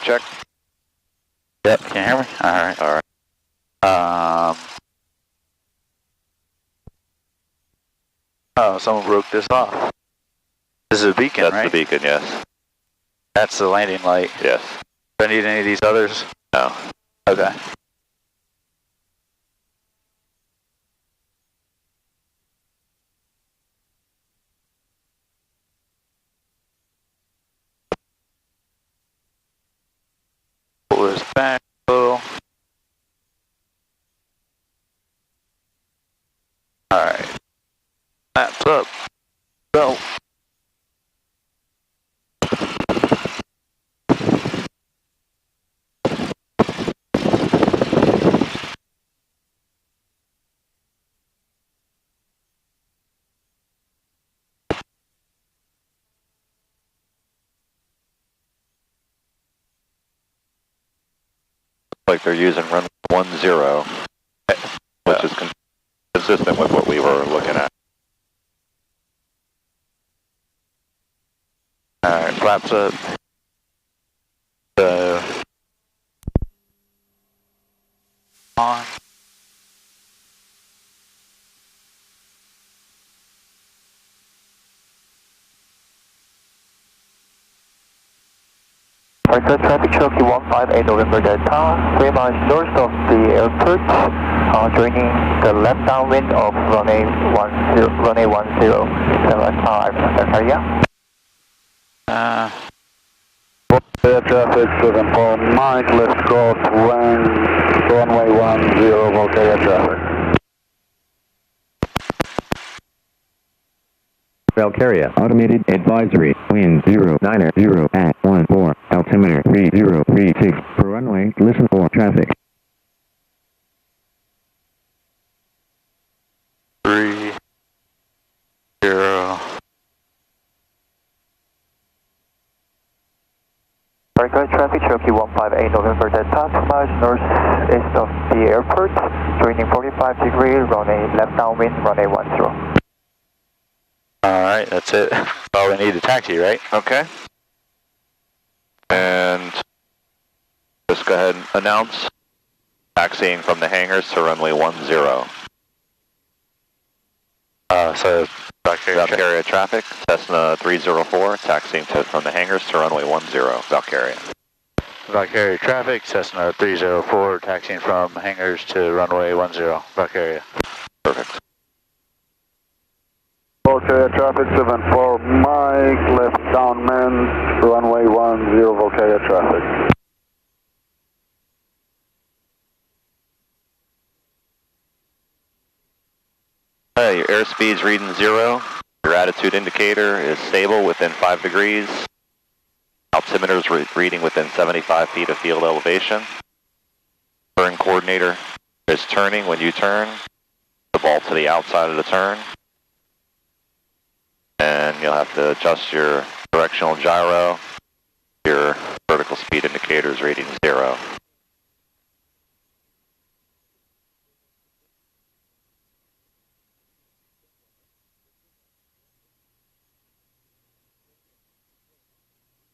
check. Yep, can you hear me? Alright. Alright. Oh, someone broke this off. This is a beacon, That's right? the beacon, yes. That's the landing light. Yes. Do I need any of these others? No. Okay. Pull this back a little. Alright. Maps up. Go. Like they're using run 10, which is consistent with what we were looking at. Alright, flaps up. So, on. Alright, traffic Cherokee 158 November Delta, 3 miles north of the airport, joining the left downwind of runway 10, 75, Valkaria. Traffic 74 Mike, left cross runway 10, Valkaria traffic. Valkaria, automated advisory, wind 090 at 14, altimeter 3036, for runway, listen for traffic. 3, 0. Alright, traffic Cherokee 158 November Delta, 2 miles northeast of the airport, joining 45 degree, runway left downwind, runway 10. Alright, that's it. Oh, we need a taxi, right? Okay. And just go ahead and announce taxiing from the hangars to runway 10. So Valkaria traffic, Cessna 304, taxiing from the hangars to runway 10, Valkaria. Valkaria traffic, Cessna 304, taxiing from hangars to runway 10, Valkaria. Perfect. Valkaria traffic 74 Mike, left downwind, runway 10, Valkaria traffic. Your airspeed's reading 0. Your attitude indicator is stable within 5 degrees. Altimeter's reading within 75 feet of field elevation. Turn coordinator is turning when you turn. The ball to the outside of the turn. And you'll have to adjust your directional gyro. Your vertical speed indicator is reading 0.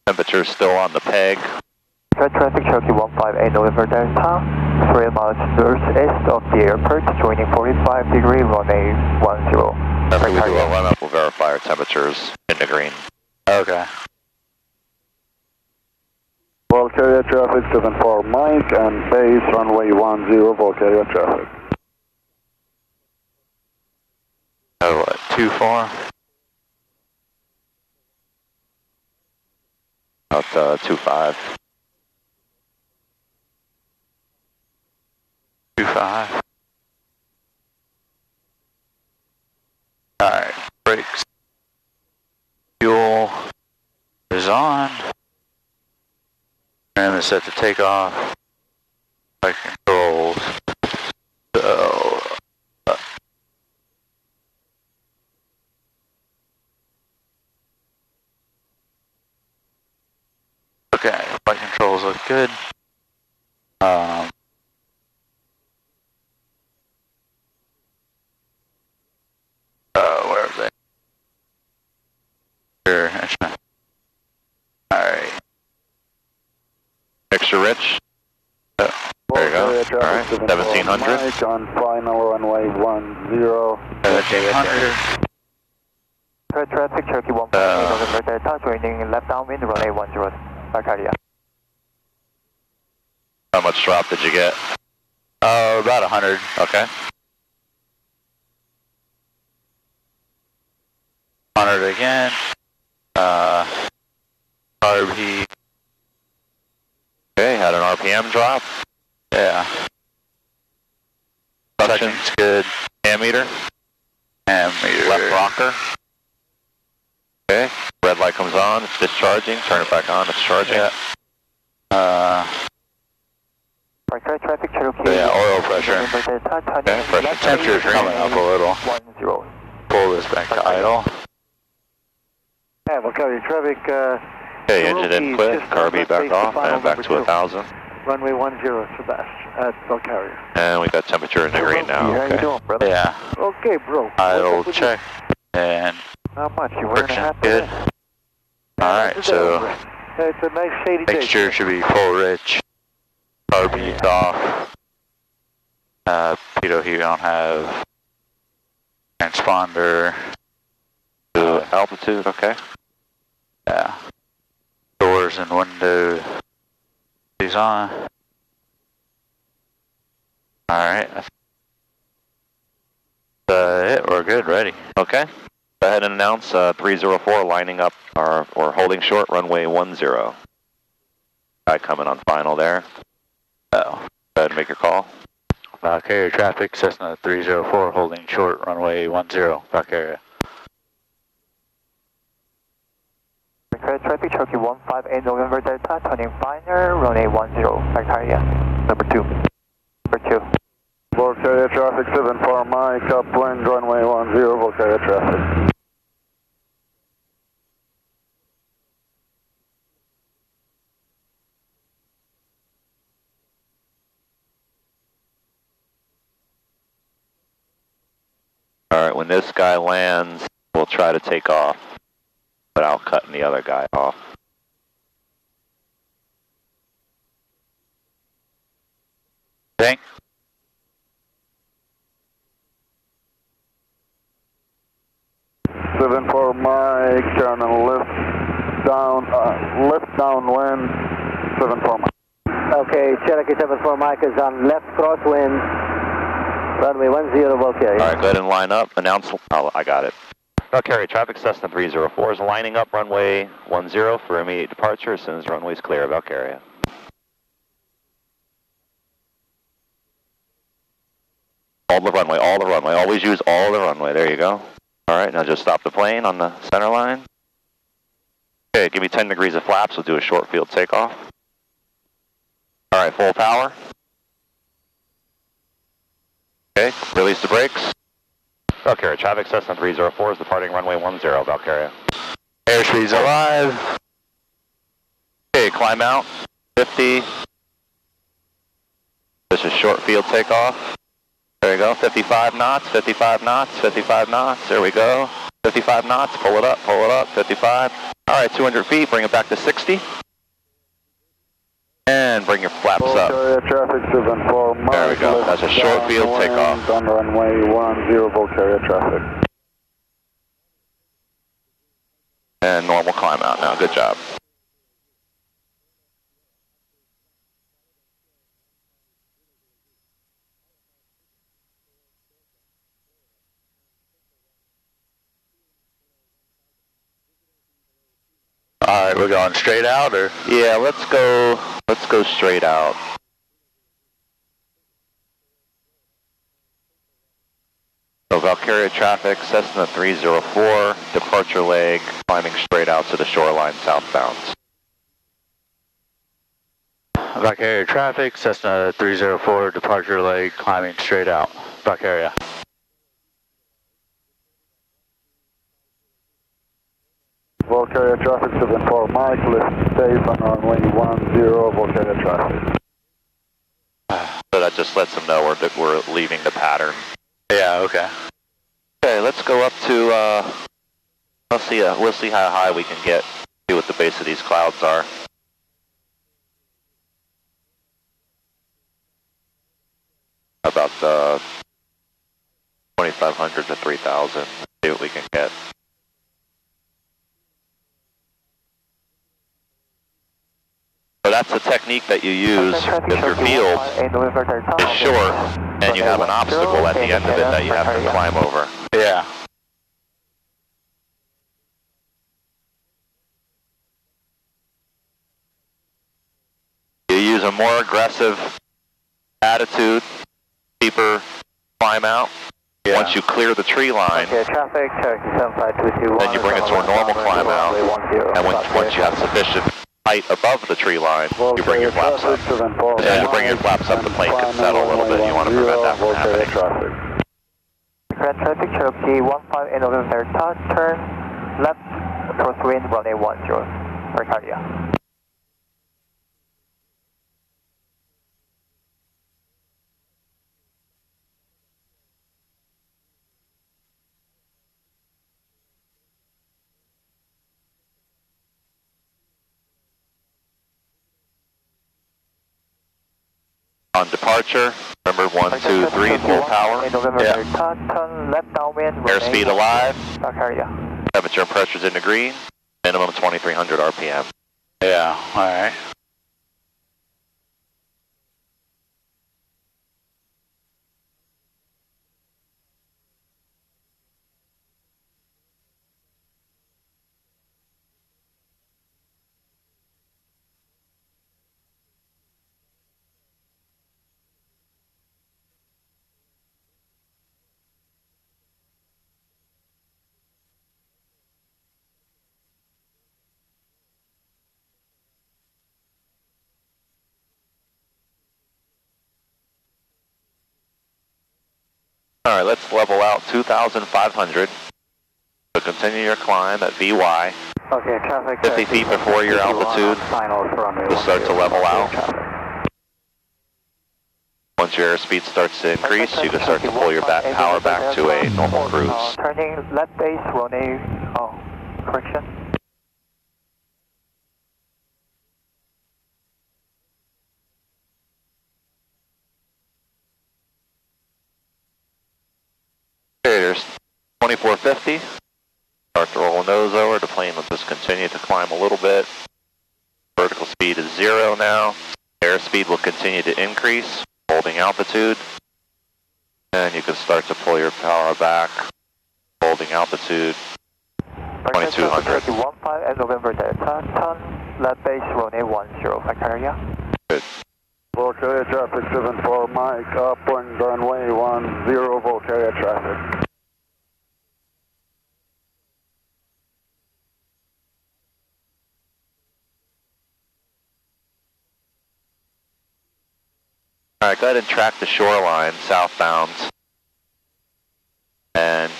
Temperature still on the peg. Traffic Cherokee 158 November Delta, 3 miles northeast of the airport, joining 45 degree, runway 10. After we do a run up, we'll verify our temperatures in the green. Okay. Valkaria traffic 74 Mike and base runway 10, Valkaria traffic. Oh, what, 24? About 25. 25. Alright, brakes. Fuel is on. And it's set to take off. Flight controls. So, okay, flight controls look good. Where are they? Here, alright. temperature, Rich. There you go. Alright, 1700. Mike on final runway 10. 1700. Clear traffic, Cherokee 158 November Delta, joining left downwind, runway 10, Valkaria. How much drop did you get? About 100. Okay. 100 again. Carb heat. Okay, had an RPM drop. Yeah. Suction's good. Ammeter. Ammeter. Left rocker. Okay, red light comes on, it's discharging, turn it back on, it's charging. Yeah. Clear traffic, Cherokee. Yeah, oil pressure. November Delta, turning Okay, pressure left temperature's coming up a little. 10. Pull this back to idle. Yeah, Valkaria traffic, Okay, engine input, carby back off, and back to 1000. runway 10, Sebastian, at Valkaria. And we got temperature in the green now. How you doing, brother? Yeah. Okay, bro. Idle check. And Not much, you wearing a friction hat good. today? Alright, so It's a nice shady day. mixture should be full rich. Carb heat's off. Pitot heat don't have. Transponder. Altitude, okay. Yeah. Doors and windows. These on. Alright. That's it. We're good. Ready. Okay. Go ahead and announce 304 lining up or holding short runway 10. Guy coming on final there. Oh. Go ahead and make your call. Valkaria traffic, Cessna 304 holding short runway 10. Valkaria. Clear traffic, Cherokee 158 November Delta, turning final, runway 10, Valkaria. Number 2. Valkaria traffic 74 Mike, upwind runway 10, Valkaria traffic. Alright, when this guy lands, we'll try to take off without cutting the other guy off. Thank. Seven four Mike, turn and lift downwind, 74 Mike. Okay, Cherokee 74 Mike is on left crosswind, runway 10, Valkaria. Alright, go ahead and line up. Announce. Oh, I got it. Valkaria traffic, Cessna 304 is lining up runway 10 for immediate departure as soon as runway's clear. Valkaria. All the runway, all the runway. Always use all the runway. There you go. Alright, now just stop the plane on the center line. Okay, give me 10 degrees of flaps. We'll do a short field takeoff. Alright, full power. Okay, release the brakes. Valkaria traffic, Cessna 304 is departing runway 10, Valkaria. Airspeed's alive. Okay, climb out, 50. This is short field takeoff. There you go, 55 knots, 55 knots, 55 knots, there we go. 55 knots, pull it up, 55. All right, 200 feet, bring it back to 60. And bring your flaps up. Valkaria traffic 74 Mike. There we go, that's a short field takeoff. On runway 10, Valkaria traffic. And normal climb out now, good job. Alright, we're going straight out or? Yeah, let's go straight out. So Valkaria traffic, Cessna 304, departure leg, climbing straight out to the shoreline southbound. Valkaria traffic, Cessna 304, departure leg, climbing straight out. Valkaria. Valkaria traffic 74 Mike, lift safe on runway 10, Valkaria traffic. So that just lets them know we're leaving the pattern. Yeah, okay. Okay, let's go up to, we'll see how high we can get, see what the base of these clouds are. about 2,500 to 3,000. See what we can get. So that's the technique that you use if your field is short and you have an obstacle at the end of it that you have to climb over. Yeah. You use a more aggressive attitude, steeper climb out. Yeah. Once you clear the tree line, traffic, then you bring it to a normal climb out, and once you have sufficient height above the tree line, you bring your flaps up. And you bring your flaps up, the plane can settle a little bit. You want to prevent that from happening. Grand traffic, Cherokee 15 November Delta, turn left, crosswind, runway 10, Valkaria. On departure, remember 1, 2, 3, full power. Yeah. Turn left downwind, Airspeed alive. Valkaria. Temperature and pressure's in the green. Minimum 2,300 RPM. Yeah, alright. All right, let's level out 2,500. So continue your climb at VY. Okay, traffic. 50 feet before your altitude. You'll start to level out. Once your airspeed starts to increase, you can start to pull your power back to a normal cruise. Turning left base, runway, correction. There's 2450. Start to roll a nose over. The plane will just continue to climb a little bit. Vertical speed is 0 now. Airspeed will continue to increase, holding altitude. And you can start to pull your power back, holding altitude. 2,200. 15 November Delta, turn left base, runway 10, Valkaria. Good. Valkaria traffic 74 Mike, upwind runway 10, Valkaria traffic. All right, go ahead and track the shoreline southbound. And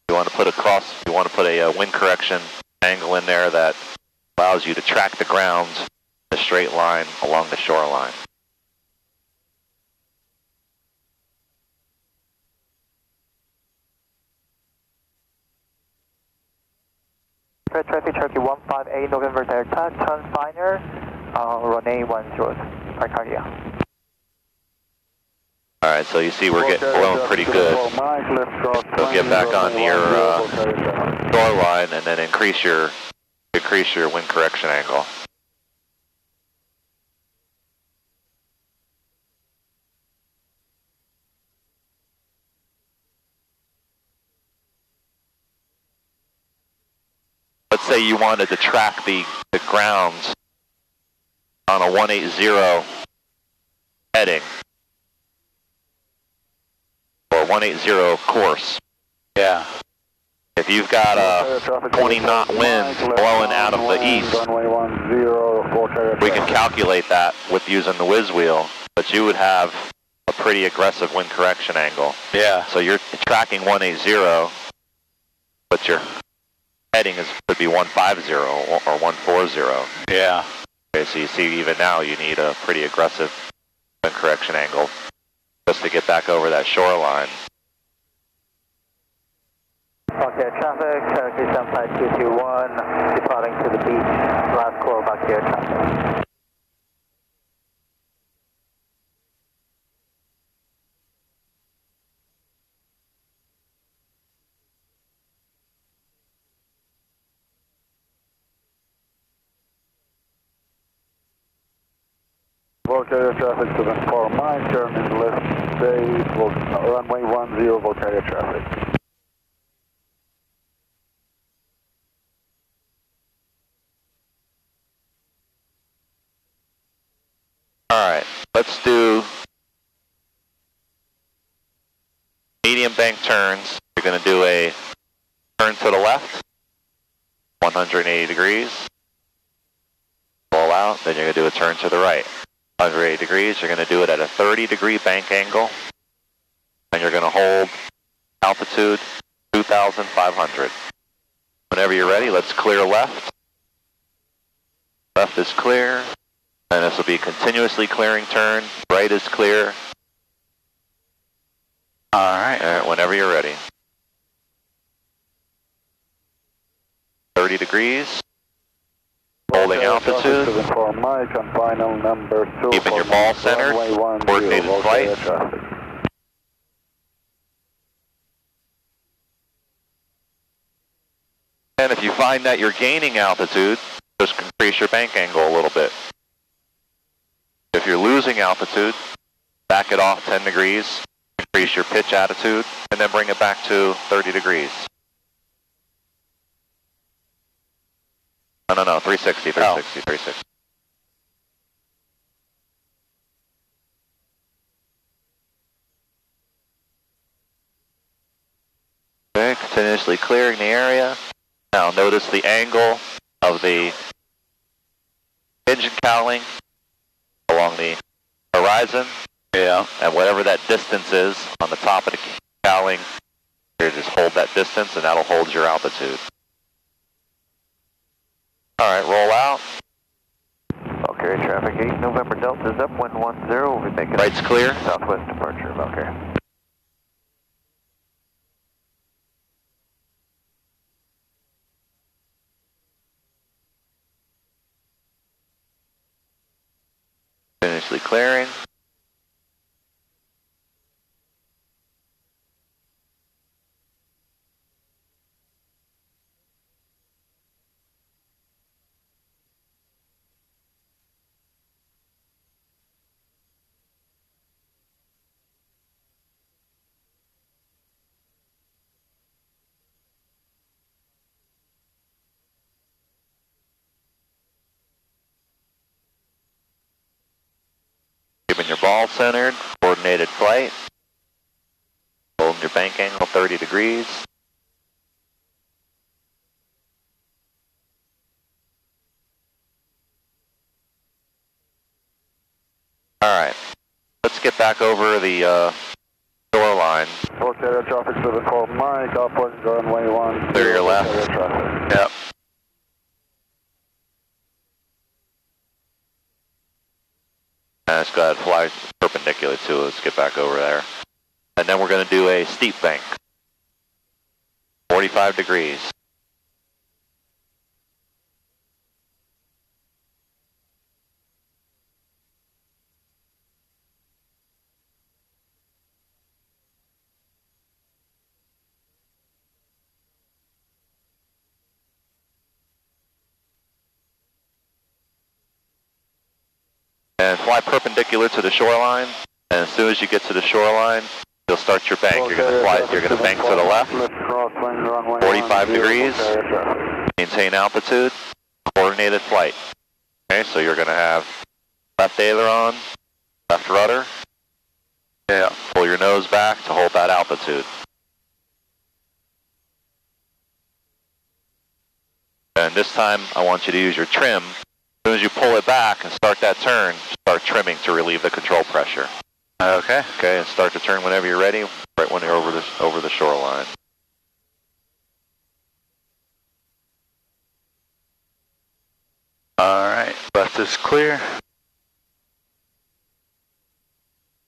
you want to put a wind correction angle in there that allows you to track the ground in a straight line along the shoreline. Traffic Cherokee 158 November Delta, turn finer, runway 10, Valkaria. All right, so you see we're getting blown pretty good. So get back on your shoreline and then increase your wind correction angle. Let's say you wanted to track the ground on a 180 heading. Or 180 course. Yeah. If you've got a 20 knot wind blowing out of the east, we can calculate that with using the whiz wheel, but you would have a pretty aggressive wind correction angle. Yeah. So you're tracking 180, but your heading could be 150 or 140. Yeah. Okay, so you see even now you need a pretty aggressive wind correction angle just to get back over that shoreline. Okay, traffic, Cherokee 75221, departing to the beach, last call back here, traffic. Valkaria traffic 74 Mike, turning left base, runway 10, Valkaria traffic. Alright, let's do medium bank turns. You're going to do a turn to the left, 180 degrees. Roll out, then you're going to do a turn to the right, 180 degrees. You're going to do it at a 30-degree bank angle, and you're going to hold altitude 2,500. Whenever you're ready, let's clear left. Left is clear, and this will be a continuously clearing turn. Right is clear. Alright, whenever you're ready. 30 degrees. Holding altitude. Mike on final number 2. Keeping your ball centered. Coordinated flight. And if you find that you're gaining altitude, just increase your bank angle a little bit. If you're losing altitude, back it off 10 degrees, increase your pitch attitude, and then bring it back to 30 degrees. No, 360, 360, 360. Okay, continuously clearing the area. Now notice the angle of the engine cowling along the horizon. Yeah. And whatever that distance is on the top of the cowling, you just hold that distance and that'll hold your altitude. Alright, roll out. Valkaria traffic 8, November Delta is upwind 10, we'll be making Right's clear. southwest departure, Valkaria. Continuously clearing. Keeping your ball centered, coordinated flight. Holding your bank angle 30 degrees. Alright, let's get back over the shoreline. Valkaria traffic 74 Mike, upwind runway 10. Clear your left. Yep. Let's go ahead and fly perpendicular to it. Let's get back over there. And then we're going to do a steep bank. 45 degrees. And fly perpendicular to the shoreline, and as soon as you get to the shoreline, you'll start your bank. You're going to bank to the left, 45 degrees, maintain altitude, coordinated flight. Okay, so you're going to have left aileron, left rudder, pull your nose back to hold that altitude. And this time, I want you to use your trim. As soon as you pull it back and start that turn, start trimming to relieve the control pressure. Okay. Okay, and start to turn whenever you're ready, right when you're over the shoreline. Alright, left is clear.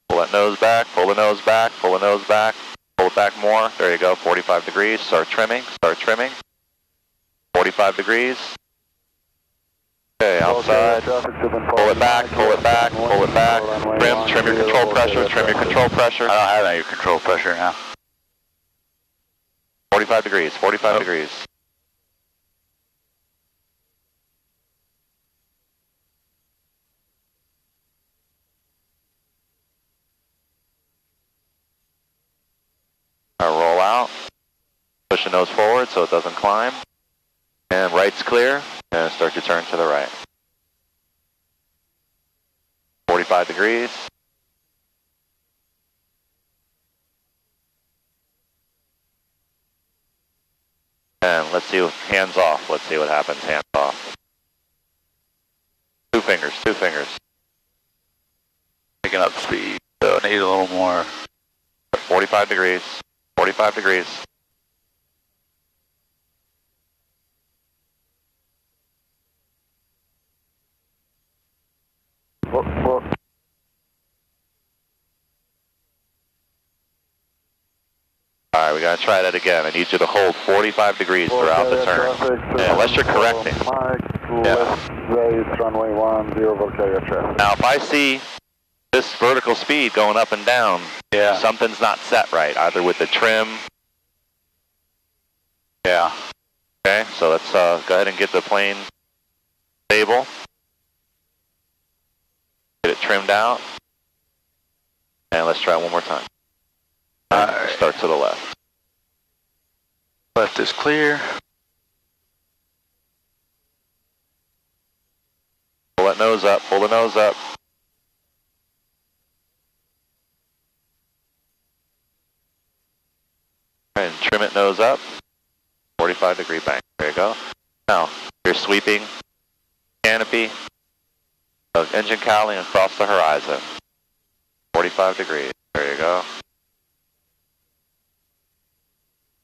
Pull that nose back, pull the nose back, pull the nose back, pull it back more. There you go, 45 degrees. Start trimming, 45 degrees. Okay, outside, pull it back, pull it back, pull it back, trim your control pressure, trim your control pressure. I don't have any control pressure now. 45 degrees, 45 degrees. Roll out. Push the nose forward so it doesn't climb. And right's clear. And start your turn to the right. 45 degrees. And let's see, hands off. Let's see what happens, hands off. Two fingers, two fingers. Picking up speed, so I need a little more. 45 degrees, 45 degrees. All right, we got to try that again. I need you to hold 45 degrees throughout the turn. Unless you're correcting. Left raise, runway 10, Valkaria traffic. Now, if I see this vertical speed going up and down, something's not set right, either with the trim. Yeah. Okay, so let's go ahead and get the plane stable. Get it trimmed out. And let's try one more time. All right. Start to the left. Left is clear. Pull that nose up, pull the nose up. And trim it nose up. 45 degree bank. There you go. Now, you're sweeping canopy of engine cowling across the horizon. 45 degrees. There you go.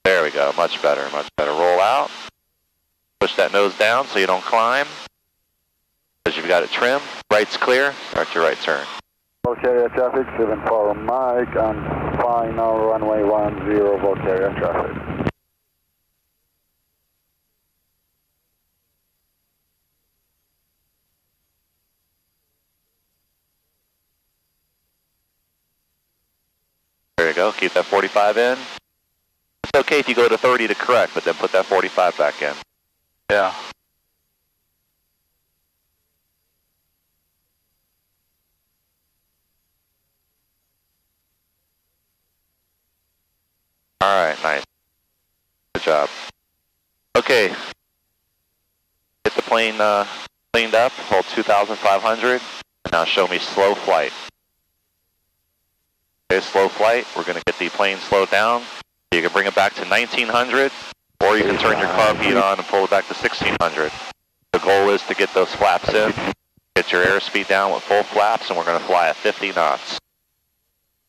There we go. Much better, much better. Roll out. Push that nose down so you don't climb. Because you've got it trimmed. Right's clear. Start your right turn. Valkaria traffic, 74 Mike, and final runway 10, Valkaria traffic. There you go. Keep that 45 in. It's okay if you go to 30 to correct, but then put that 45 back in. Yeah. All right, nice. Good job. Okay. Get the plane cleaned up. Hold 2,500. Now show me slow flight. Okay, slow flight. We're going to get the plane slowed down. You can bring it back to 1900, or you can turn your carb heat on and pull it back to 1600. The goal is to get those flaps in, get your airspeed down with full flaps, and we're going to fly at 50 knots.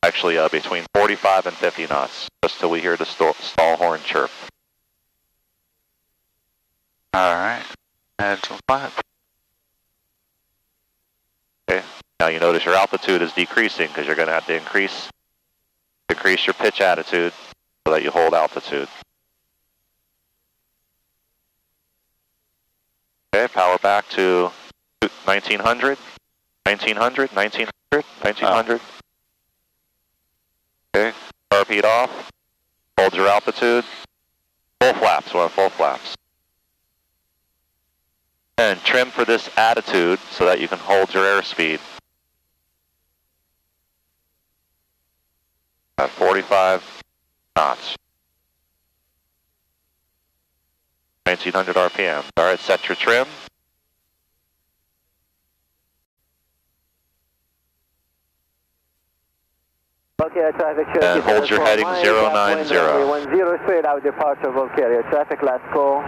Actually, between 45 and 50 knots, just till we hear the stall horn chirp. All right. Add some flaps. Okay. Now you notice your altitude is decreasing because you're going to have to increase your pitch attitude so that you hold altitude. Okay, power back to 1900, 1900, 1900, 1900. Okay, carb heat off, hold your altitude, full flaps, we're on full flaps. And trim for this attitude so that you can hold your airspeed. At 45 knots. 1900 RPM. All right, set your trim. Valkaria traffic. And hold your heading 090. 10 straight out departure Valkaria traffic, last call.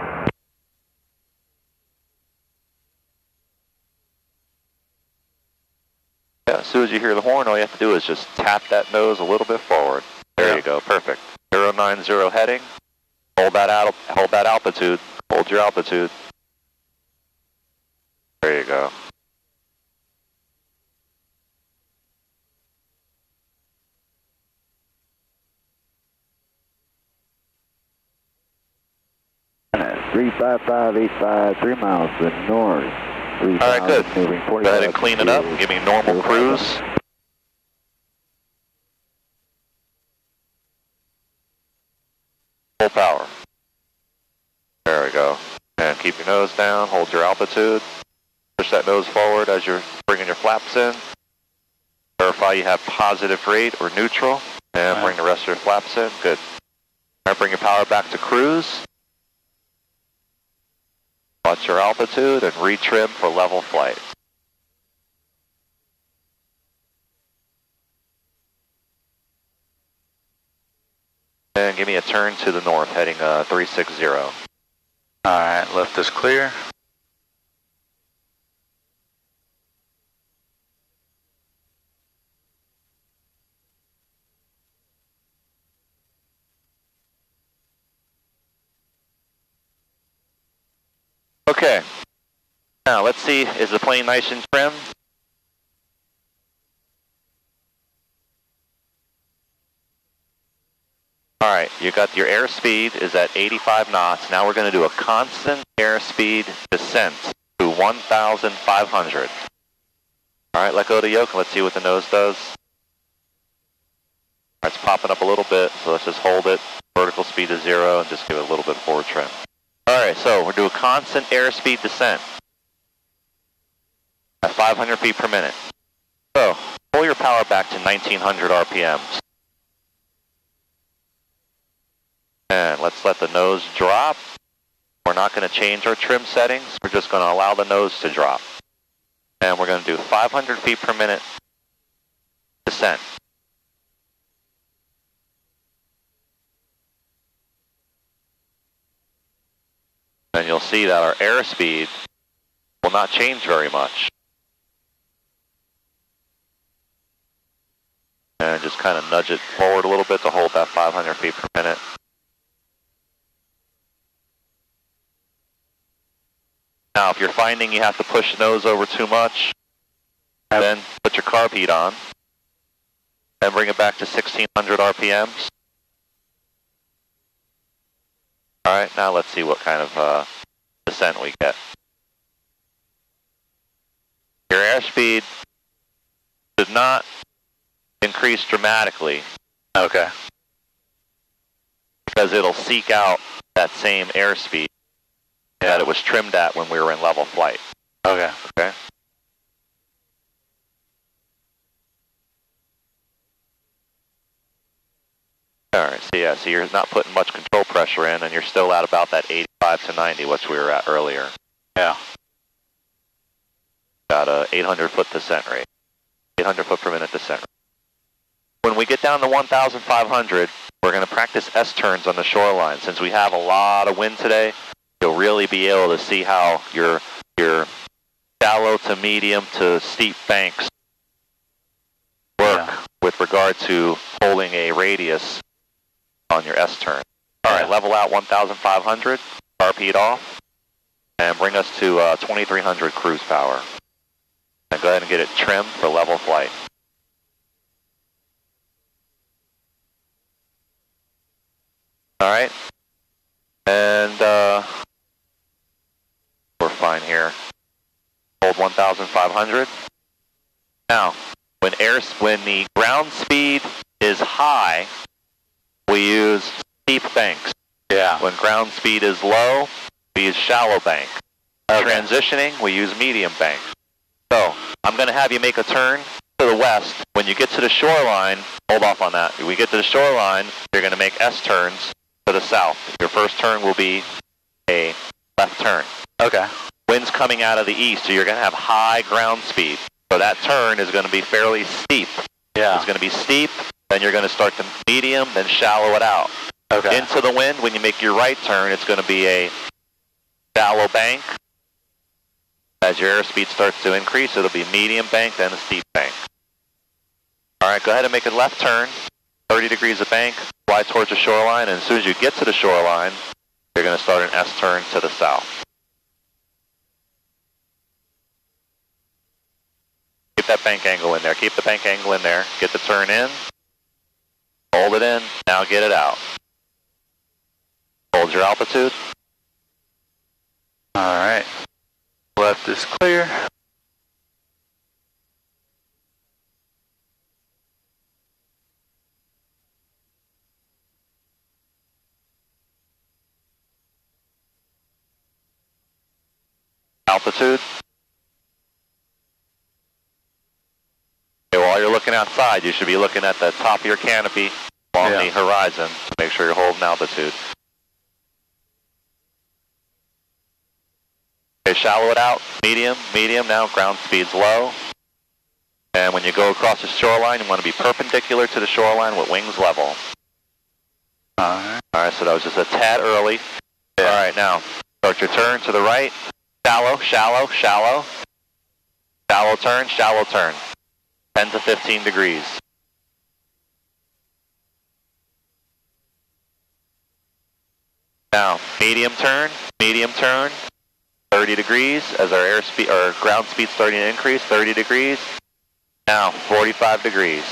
Yeah, as soon as you hear the horn, all you have to do is just tap that nose a little bit forward. There you go, perfect. 090 heading. Hold that altitude. Hold your altitude. There you go. And 35585, 3 miles to the north. All right, good. Go ahead and clean it up. Give me normal cruise. Full power. There we go. And keep your nose down. Hold your altitude. Push that nose forward as you're bringing your flaps in. Verify you have positive rate or neutral. And bring the rest of your flaps in. Good. All right, bring your power back to cruise. Watch your altitude and retrim for level flight. And give me a turn to the north, heading 360. All right, left is clear. Okay, now let's see, is the plane nice and trim? All right, you got your airspeed is at 85 knots. Now we're going to do a constant airspeed descent to 1,500. All right, let go of the yoke and let's see what the nose does. All right, it's popping up a little bit, so let's just hold it. Vertical speed is 0 and just give it a little bit forward trim. All right, so we're doing constant airspeed descent at 500 feet per minute. So pull your power back to 1900 RPMs. And let's let the nose drop. We're not going to change our trim settings. We're just going to allow the nose to drop. And we're going to do 500 feet per minute descent. And you'll see that our airspeed will not change very much. And just kind of nudge it forward a little bit to hold that 500 feet per minute. Now, if you're finding you have to push the nose over too much, then put your carb heat on and bring it back to 1600 RPMs. All right, now let's see what kind of descent we get. Your airspeed should not increase dramatically. Okay. Because it'll seek out that same airspeed that it was trimmed at when we were in level flight. Okay. Okay. All right, so yeah, so you're not putting much control pressure in, and you're still at about that 85 to 90, which we were at earlier. Yeah. Got a 800-foot descent rate, 800 foot per minute descent rate. When we get down to 1,500, we're going to practice S-turns on the shoreline. Since we have a lot of wind today, you'll really be able to see how your shallow to medium to steep banks work with regard to holding a radius on your S-turn. All right, level out 1,500, carb heat off, and bring us to 2,300 cruise power. And go ahead and get it trimmed for level flight. All right, and we're fine here. Hold 1,500. Now, when the ground speed is high, we use steep banks. Yeah. When ground speed is low, we use shallow bank. Okay. Transitioning, we use medium bank. So, I'm going to have you make a turn to the west. When you get to the shoreline, hold off on that. When we get to the shoreline, you're going to make S-turns to the south. Your first turn will be a left turn. Okay. Wind's coming out of the east, so you're going to have high ground speed. So that turn is going to be fairly steep. Yeah. It's going to be steep, then you're going to start to medium, then shallow it out. Okay. Into the wind, when you make your right turn, it's going to be a shallow bank. As your airspeed starts to increase, it'll be medium bank, then a steep bank. All right, go ahead and make a left turn, 30 degrees of bank, fly towards the shoreline, and as soon as you get to the shoreline, you're going to start an S-turn to the south. Keep that bank angle in there. Keep the bank angle in there. Get the turn in. Hold it in. Now get it out. Hold your altitude. All right. Left is clear. Altitude. Okay, while you're looking outside, you should be looking at the top of your canopy along the horizon. So make sure you're holding altitude. Okay, shallow it out, medium, medium. Now ground speed's low. And when you go across the shoreline, you want to be perpendicular to the shoreline with wings level. Alright, so that was just a tad early. Alright, now start your turn to the right. Shallow, shallow, shallow. Shallow turn, shallow turn. 10 to 15 degrees. Now, medium turn, 30 degrees as our airspeed, our ground speed's starting to increase, 30 degrees. Now, 45 degrees.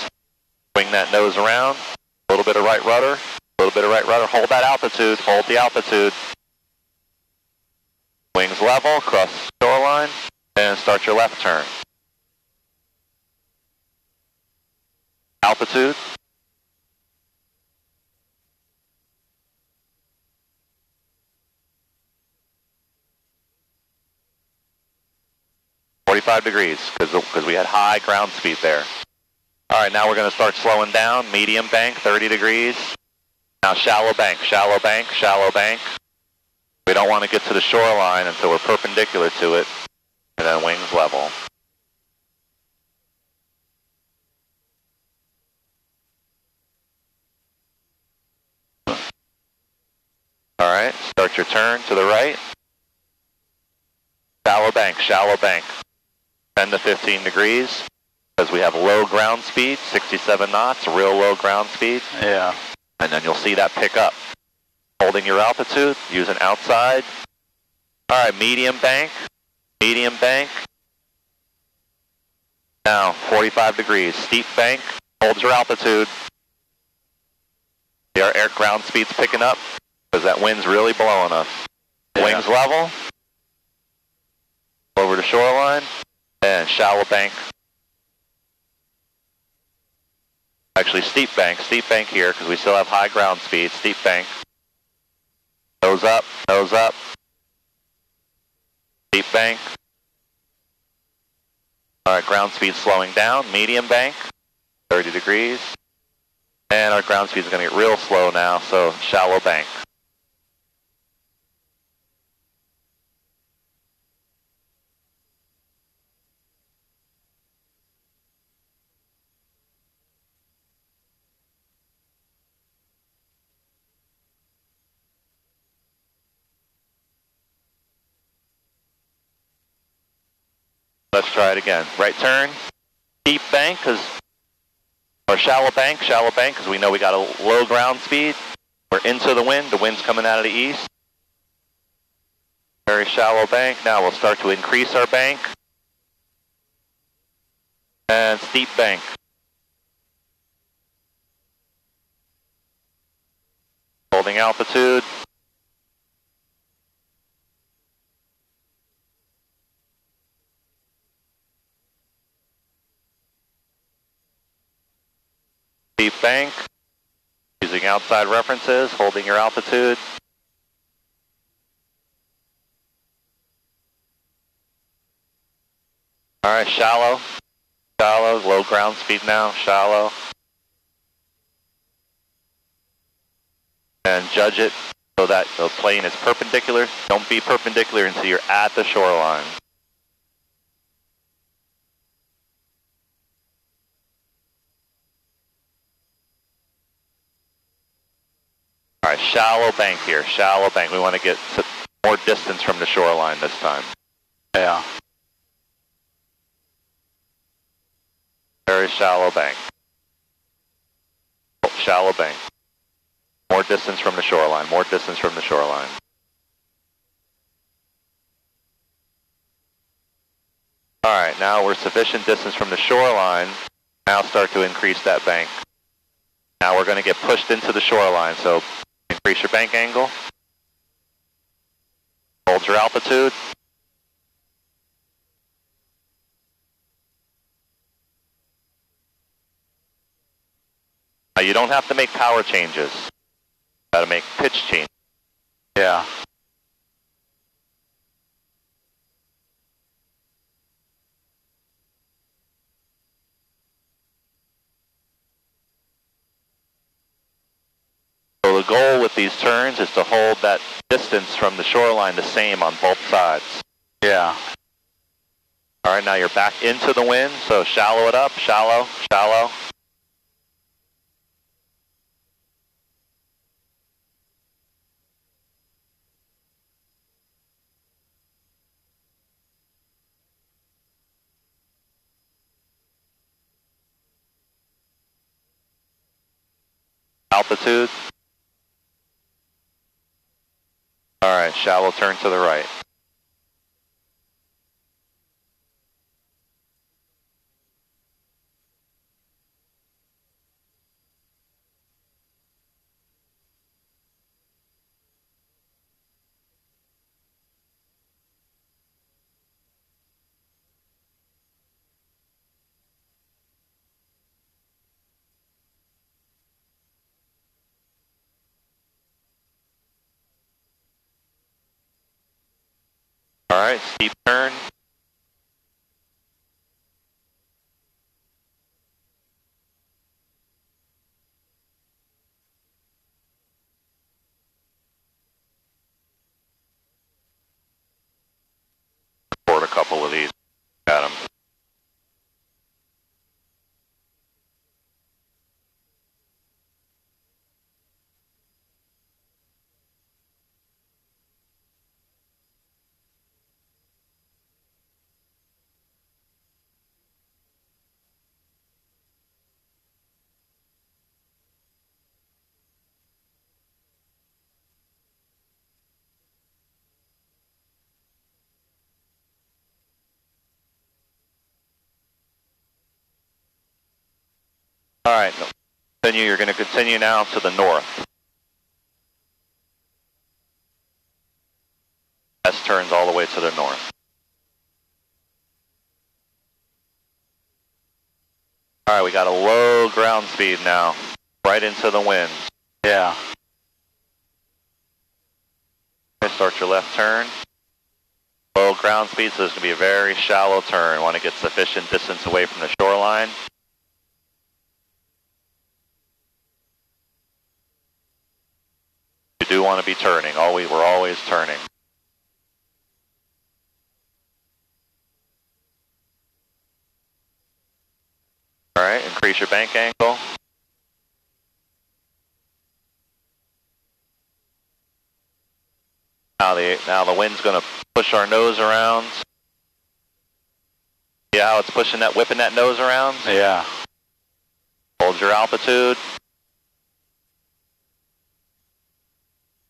Swing that nose around, a little bit of right rudder, hold that altitude, hold the altitude. Wings level, cross the shoreline, and start your left turn. Altitude. .45 degrees, because we had high ground speed there. All right, now we're going to start slowing down. Medium bank, 30 degrees. Now shallow bank, shallow bank, shallow bank. We don't want to get to the shoreline until we're perpendicular to it, and then wings level. All right, start your turn to the right. Shallow bank, 10 to 15 degrees, because we have low ground speed, 67 knots, real low ground speed. Yeah. And then you'll see that pick up. Holding your altitude, using outside. All right, medium bank. Now, 45 degrees, steep bank, hold your altitude. Our air ground speed's picking up, because that wind's really blowing us. Yeah. Wings level. Over the shoreline, and shallow bank. Actually, steep bank here, because we still have high ground speed, steep bank. Nose up, steep bank. All right, ground speed slowing down, medium bank, 30 degrees. And our ground speed is going to get real slow now, so shallow bank. Let's try it again. Right turn, steep bank, or shallow bank, because we know we got a low ground speed. We're into the wind's coming out of the east. Very shallow bank. Now we'll start to increase our bank. And steep bank. Holding altitude. Steep bank, using outside references, holding your altitude. All right, shallow, low ground speed now, shallow. And judge it so that the plane is perpendicular. Don't be perpendicular until you're at the shoreline. All right, shallow bank here, shallow bank. We want to get to more distance from the shoreline this time. Yeah. Very shallow bank. Shallow bank. More distance from the shoreline, more distance from the shoreline. All right, now we're sufficient distance from the shoreline. Now start to increase that bank. Now we're going to get pushed into the shoreline, so increase your bank angle. Hold your altitude. Now you don't have to make power changes. Got to make pitch changes. Yeah. goal with these turns is to hold that distance from the shoreline the same on both sides. Yeah. All right, now you're back into the wind, so shallow it up, shallow, shallow. Altitude. All right, shallow turn to the right. All right, steep turn. Board a couple of these. Got them. All right, you're going to continue now to the north. S turns all the way to the north. All right, we got a low ground speed now, right into the wind. Yeah. Okay, start your left turn. Low ground speed, so this is going to be a very shallow turn. Want to get sufficient distance away from the shoreline. You do want to be turning. We're always turning. All right, increase your bank angle. Now the wind's going to push our nose around. See how it's whipping that nose around? Yeah. Hold your altitude.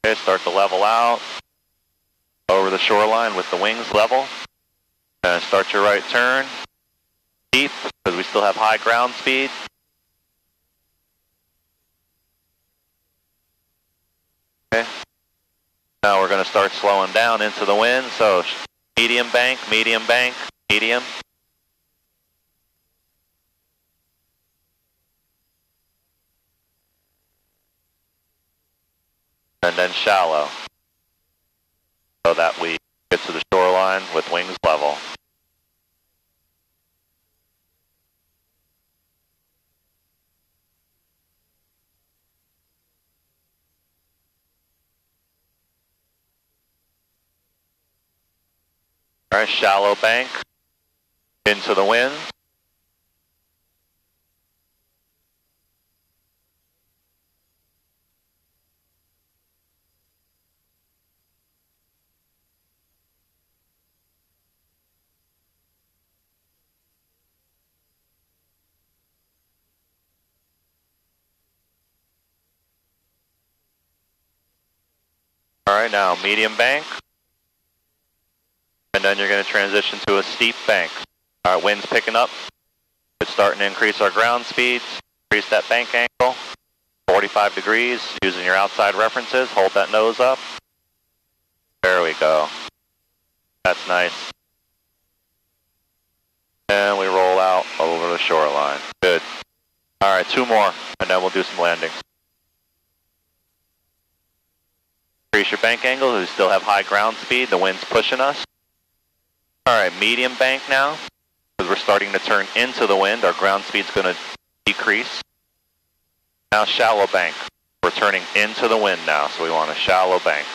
Okay, start to level out. Over the shoreline with the wings level. And start your right turn. Deep, because we still have high ground speed. Okay. Now we're going to start slowing down into the wind, so medium bank, medium bank, medium. And then shallow, so that we get to the shoreline with wings level. All right, shallow bank, into the wind. All right, now medium bank. And then you're going to transition to a steep bank. All right, wind's picking up. It's starting to increase our ground speeds. Increase that bank angle. 45 degrees, using your outside references. Hold that nose up. There we go. That's nice. And we roll out over the shoreline. Good. All right, 2 more, and then we'll do some landing. Increase your bank angle. We still have high ground speed. The wind's pushing us. All right, medium bank now, because we're starting to turn into the wind. Our ground speed's going to decrease. Now shallow bank. We're turning into the wind now, so we want a shallow bank.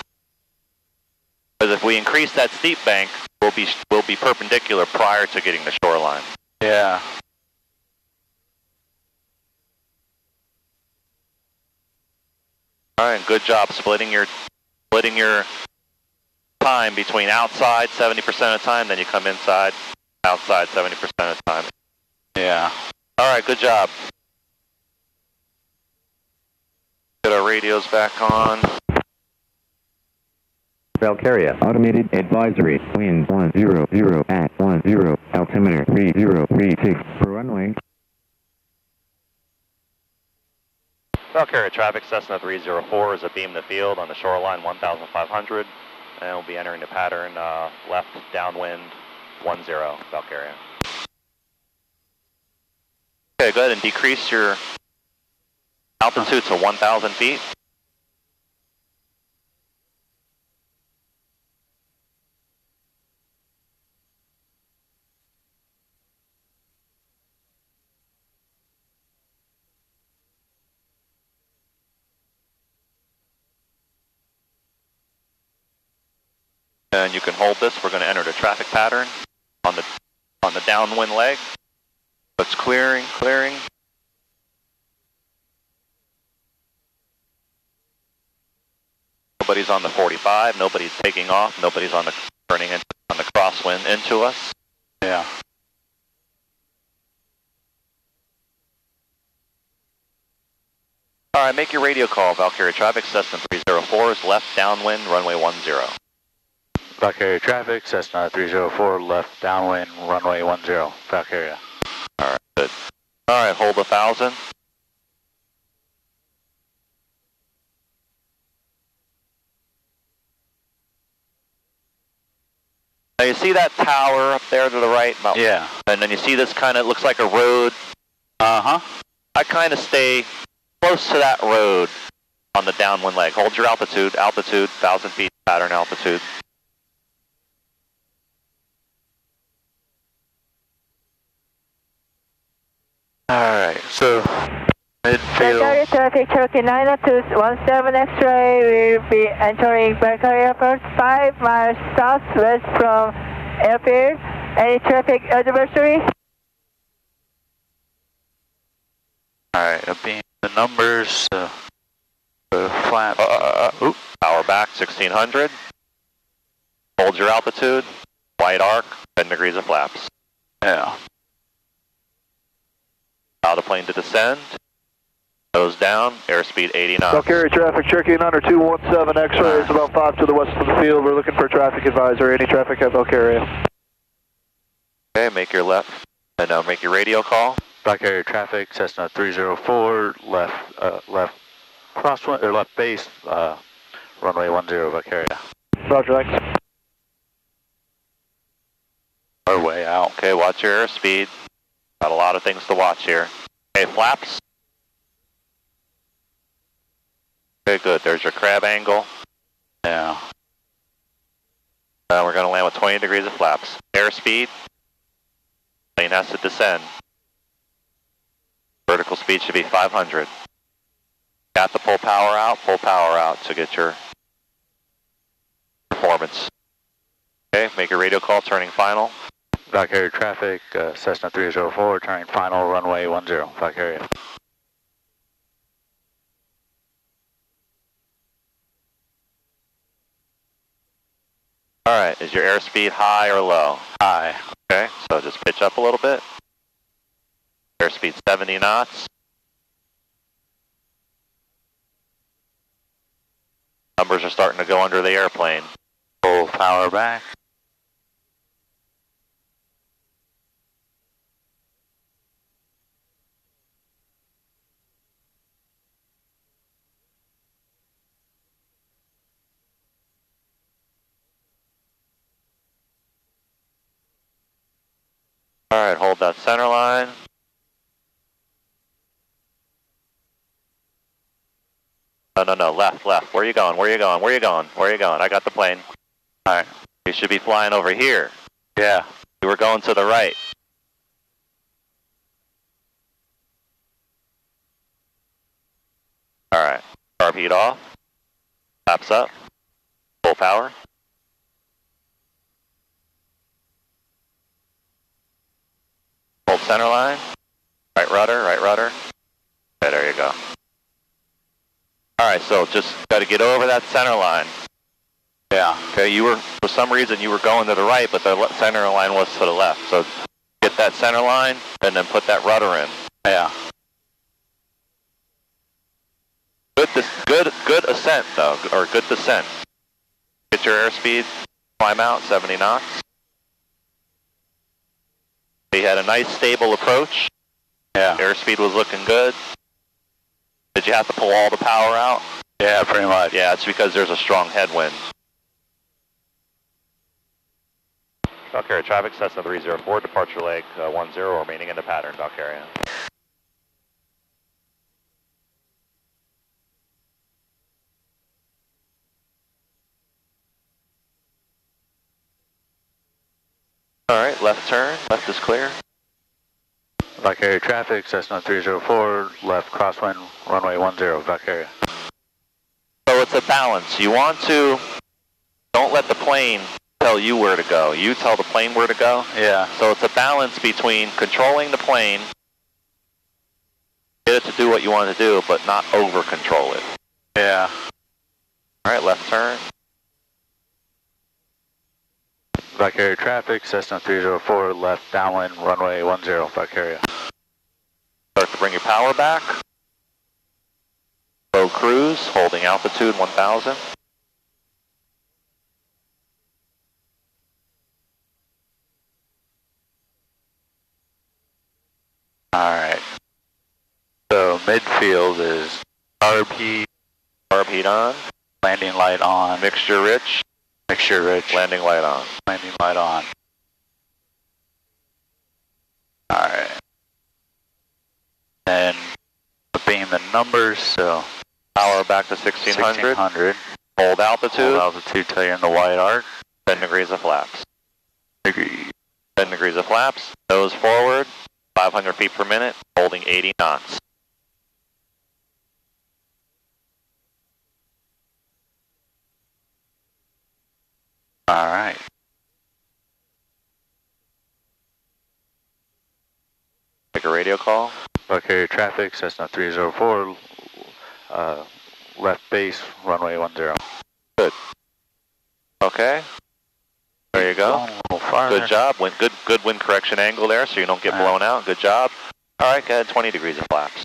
Because if we increase that steep bank, we'll be perpendicular prior to getting the shoreline. Yeah. All right, good job splitting your time between outside 70% of the time, then you come inside, outside 70% of the time. Yeah. All right, good job. Get our radios back on. Valkaria, automated advisory, wind 100 at 10, altimeter 3036, for runway. Valkaria traffic, Cessna 304 is a beam the field on the shoreline 1,500, and we'll be entering the pattern left downwind 10, Valkaria. Okay, go ahead and decrease your altitude to 1,000 feet. And you can hold this. We're going to enter the traffic pattern on the downwind leg. It's clearing. Nobody's on the 45. Nobody's taking off. Nobody's on the turning in, on the crosswind into us. Yeah. All right, make your radio call. Valkaria traffic, Cessna 304 is left downwind, runway 10. Valkaria traffic, Cessna 304, left downwind, runway 10, Valkaria. All right, good. All right, hold 1,000. Now you see that tower up there to the right? Yeah. And then you see this kind of looks like a road. Uh-huh. I kind of stay close to that road on the downwind leg. Hold your altitude, 1,000 feet pattern altitude. Alright, so midfield. Valkaria traffic, Cherokee 90217 X-ray will be entering Valkaria Airport 5 miles southwest from airfield. Any traffic advisory? Alright, I'll be the numbers, the flap. Power back, 1,600. Hold your altitude, white arc, 10 degrees of flaps. Yeah. Allow the plane to descend. Nose down, airspeed 80 knots. Valkaria traffic, Cherokee 90217 X-ray is about 5 to the west of the field. We're looking for traffic advisory. Any traffic at Valkaria? Okay, make your left, and now make your radio call. Valkaria traffic, Cessna 304, left crosswind, or left base, runway 10, Valkaria. Roger, thanks. Our way out. Okay, watch your airspeed. Got a lot of things to watch here. Okay, flaps. Okay, good. There's your crab angle. Yeah. We're going to land with 20 degrees of flaps. Airspeed. Plane has to descend. Vertical speed should be 500. Got to pull power out to get your performance. Okay, make your radio call, turning final. Valkaria traffic, Cessna 304, turning final, runway 10, Valkaria. All right, is your airspeed high or low? High. Okay, so just pitch up a little bit. Airspeed 70 knots. Numbers are starting to go under the airplane. Full power back. All right, hold that center line. No, left. Where are you going? I got the plane. All right. You should be flying over here. Yeah. You were going to the right. All right. Carb heat off. Flaps up. Full power. Hold center line. Right rudder, right rudder. Okay, there you go. Alright, so just got to get over that center line. Yeah. Okay, you were, for some reason you were going to the right, but the center line was to the left. So get that center line and then put that rudder in. Yeah. Good ascent though, or good descent. Get your airspeed, climb out, 70 knots. He had a nice stable approach. Yeah. Airspeed was looking good. Did you have to pull all the power out? Yeah, pretty much. Yeah, it's because there's a strong headwind. Valkaria traffic, Cessna 304, departure leg 10, remaining in the pattern, Valkaria. Alright, left turn, left is clear. Valkaria traffic, Cessna 304, left crosswind, runway 10, Valkaria. So it's a balance. You want to, don't let the plane tell you where to go. You tell the plane where to go. Yeah. So it's a balance between controlling the plane, get it to do what you want to do, but not over control it. Yeah. Alright, left turn. Valkaria traffic, Cessna 304, left downwind, runway 10, Valkaria. Start to bring your power back. Low cruise, holding altitude 1000. Alright. So midfield is carb heat on. Landing light on. Mixture rich. Mixture rich. Landing light on. Landing light on. Alright. And beam the numbers, so power back to 1600. 1600. Hold altitude. Hold altitude till you're in the wide arc. 10 degrees of flaps. 10 degrees of flaps. Nose forward. 500 feet per minute. Holding 80 knots. Alright. Take a radio call. Valkaria traffic, Cessna 304, left base, runway 10. Good. Okay. There you go. Good job. Good wind correction angle there, so you don't get blown out. Good job. All right, go ahead. 20 degrees of flaps.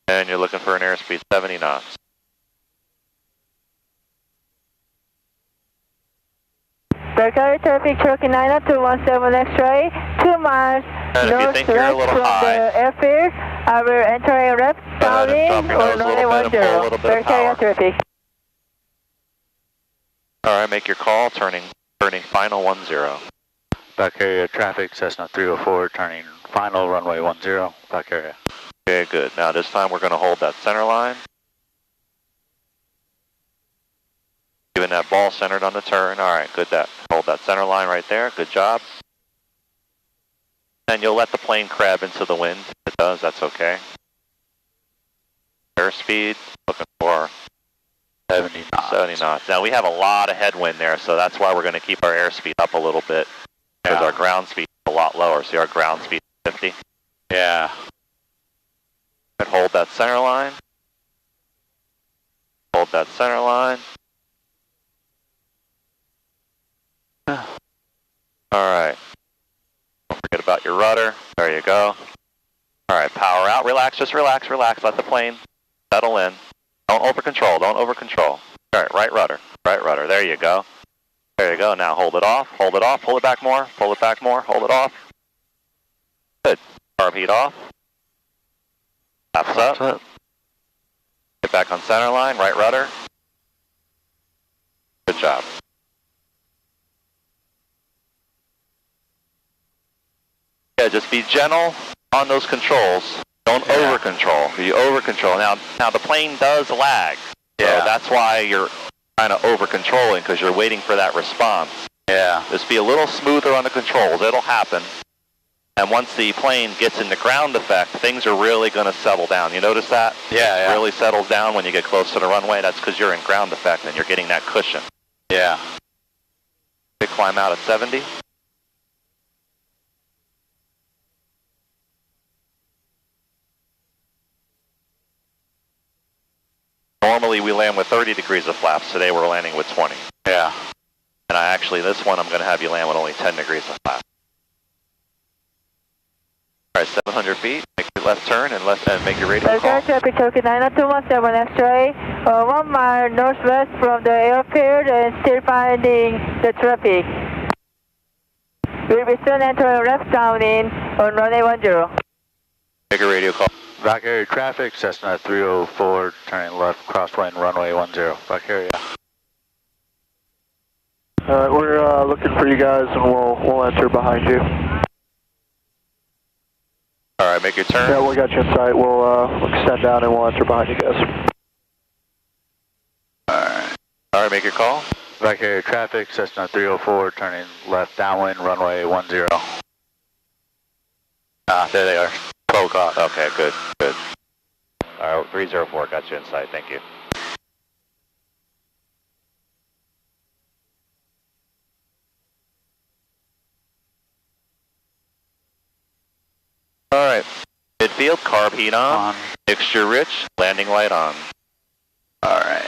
And you're looking for an airspeed 70 knots. Valkaria traffic, Cherokee 9 up to 17 X-ray, 2 miles northwest from the airfield. We're entering left downwind or runway 10. Valkaria traffic. All right, make your call, turning final 10. Valkaria traffic, Cessna 304, turning final runway 10, Valkaria. Okay, good. Now this time we're going to hold that center line. Giving that ball centered on the turn. All right, good. Hold that center line right there. Good job. And you'll let the plane crab into the wind. If it does, that's okay. Airspeed, looking for 70 knots. 70 knots. Now we have a lot of headwind there, so that's why we're going to keep our airspeed up a little bit. Because our ground speed is a lot lower. See, our ground speed is 50. Yeah. And hold that center line. Hold that center line. Alright. Don't forget about your rudder. There you go. Alright, power out. Relax, just relax, relax. Let the plane settle in. Don't over control, don't over control. Alright, right rudder. Right rudder. There you go. There you go. Now hold it off, hold it off, pull it back more, pull it back more, hold it off. Good. Carb heat off. Flaps up. Get back on center line, right rudder. Good job. Yeah, just be gentle on those controls. Don't over control. You over control. Now the plane does lag. Yeah. So that's why you're kind of over controlling, because you're waiting for that response. Yeah. Just be a little smoother on the controls. It'll happen. And once the plane gets into ground effect, things are really going to settle down. You notice that? Yeah, It really settles down when you get close to the runway. That's because you're in ground effect and you're getting that cushion. Yeah. Okay, climb out at 70. Normally we land with 30 degrees of flaps. Today we're landing with 20. Yeah. And this one I'm going to have you land with only 10 degrees of flaps. All right, 700 feet. Make your left turn and make your radio call. Traffic Turkey 90217 X-ray. 1 mile northwest from the airfield and still finding the traffic. We'll be soon entering left downwind on runway 10. Make a radio call. Valkaria traffic, Cessna 304, turning left, crosswind, runway 10. Valkaria. Alright, we're looking for you guys and we'll enter behind you. Alright, make your turn. Yeah, we got you in sight. We'll extend down and we'll enter behind you guys. Alright, make your call. Valkaria traffic, Cessna 304, turning left downwind, runway 10. Ah, there they are. 12 o'clock. Okay, good. Alright, 304, got you in sight. Thank you. Alright, midfield, carb heat on, mixture rich, landing light on. Alright.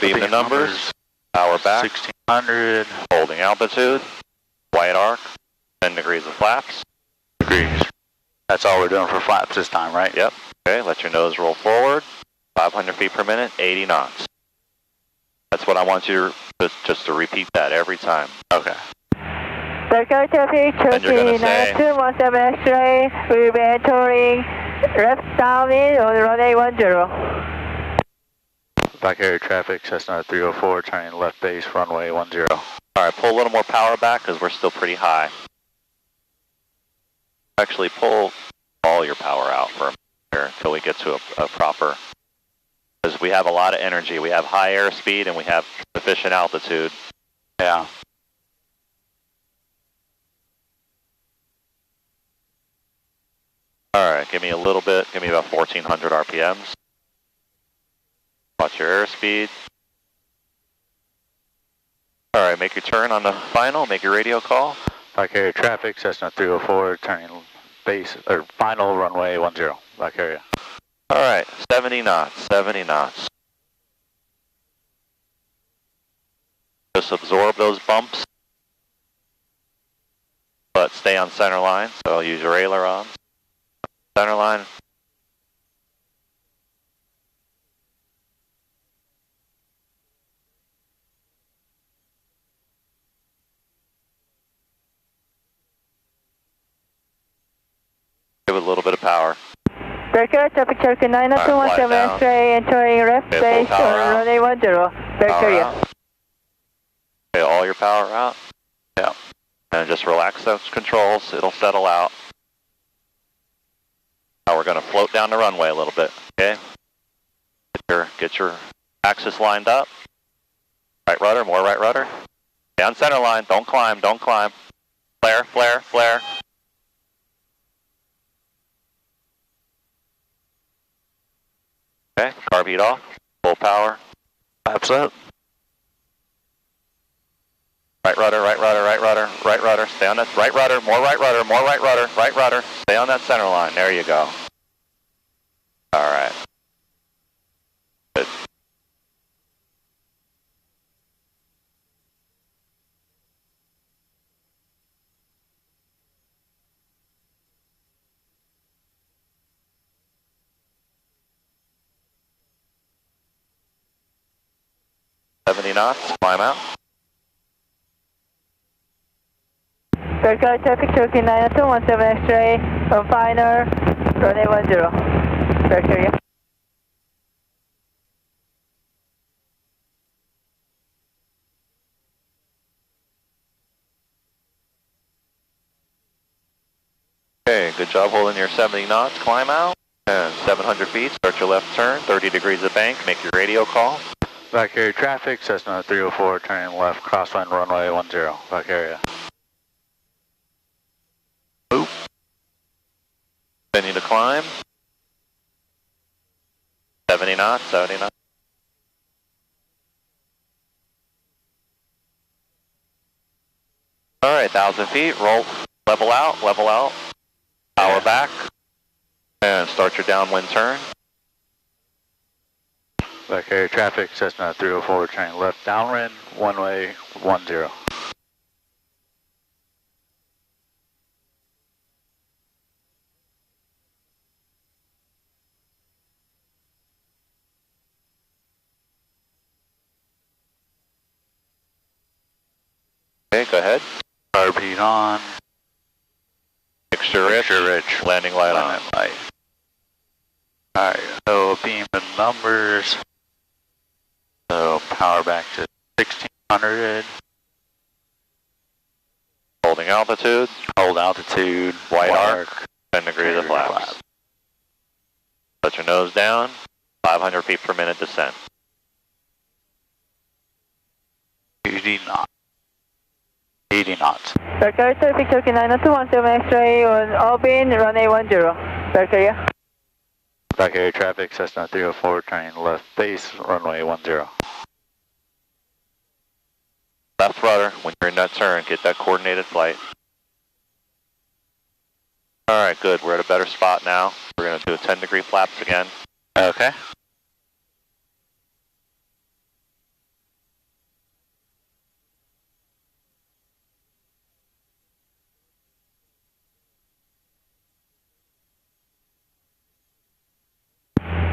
Beam the numbers, power back, 1600, holding altitude, white arc, 10 degrees of flaps. degrees. That's all we're doing for flaps this time, right? Yep. Okay, let your nose roll forward, 500 feet per minute, 80 knots. That's what I want you to, just to repeat that every time. Okay. Valkaria traffic, Turkey 9217 X-ray. We'll be entering left downwind on runway 10. Valkaria traffic, Cessna 304, turning left base, runway 10. Alright, pull a little more power back because we're still pretty high. Actually, pull all your power out for a minute here until we get to a proper... Because we have a lot of energy. We have high airspeed and we have sufficient altitude. Yeah. Alright, give me a little bit. Give me about 1400 RPMs. Watch your airspeed. Alright, make your turn on the final. Make your radio call. Valkaria traffic, Cessna 304, turning base, or final runway 10. Valkaria. Alright, 70 knots, 70 knots. Just absorb those bumps. But stay on center line, so I'll use your ailerons. Center line. Give it a little bit of power. Valkaria traffic, Turkey 90217 X-ray, entering left base on runway 10. Valkaria. Okay, all your power out. Yeah. And just relax those controls, it'll settle out. Now we're going to float down the runway a little bit, okay? Get your axis lined up. Right rudder, more right rudder. Stay on center line, don't climb, don't climb. Flare, flare, flare. Okay, carb heat off, full power. Flaps up. Right rudder, right rudder, right rudder, right rudder. Stay on that right rudder, more right rudder, more right rudder, right rudder. Stay on that center line. There you go. All right. Good. Knots, climb out. Valkaria traffic, Turkey 90217 X-ray, on final, runway 10. Valkaria. Okay, good job holding your 70 knots, climb out. And 700 feet, start your left turn, 30 degrees of bank, make your radio call. Valkaria traffic, Cessna 304, turning left, crosswind runway 10. Valkaria. Continue to climb. 70 knots, 70 knots. All right, 1,000 feet, roll, level out, power back, and start your downwind turn. Valkaria traffic, Cessna 304, turning left downwind, one-way 10. Okay, go ahead. Carb on. Mixture rich. Landing light on. Light. Alright, so beam and numbers. So power back to 1600. Holding altitude. Hold altitude. White arc. 10 degrees of flaps. Let your nose down. 500 feet per minute descent. 80 knots. 80 knots. Valkaria traffic, Turkey 90217 X-ray on Albin, runway 10. Valkaria. Valkaria traffic, Cessna 304, turning left base, runway 10. Left rudder, when you're in that turn, get that coordinated flight. Alright, good. We're at a better spot now. We're going to do a 10-degree flaps again. Okay.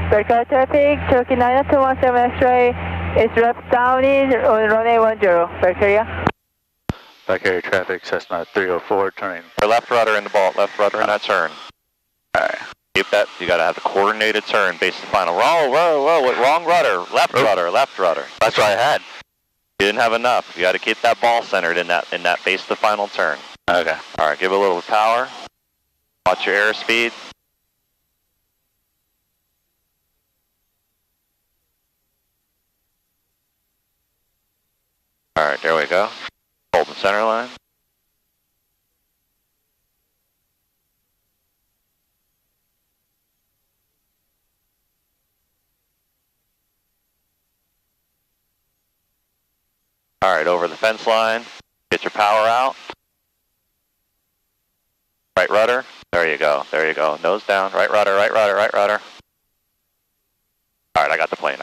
Valkaria traffic, Turkey 90217 X-ray is left downwind on runway 10. Valkaria. Valkaria traffic, Cessna 304, turning. Our left rudder in the ball, left rudder in that turn. Alright. Keep that, you got to have the coordinated turn based on final. Wrong rudder, left rudder. That's what I had. You didn't have enough. You got to keep that ball centered in that base to final turn. Okay. Alright, give it a little power. Watch your airspeed. Alright, there we go. Hold the center line. Alright, over the fence line. Get your power out. Right rudder. There you go. Nose down. Right rudder. Alright, I got the plane.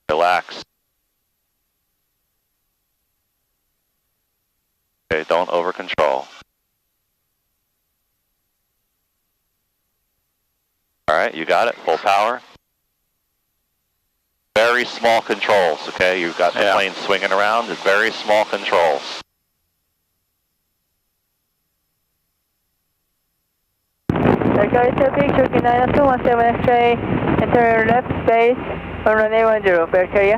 Relax. Okay, don't over control. Alright, you got it. Full power. Very small controls, okay? You've got the plane swinging around. It's very small controls. Valkaria traffic, Turkey 90217 X-ray, enter left base on runway 10. Valkaria.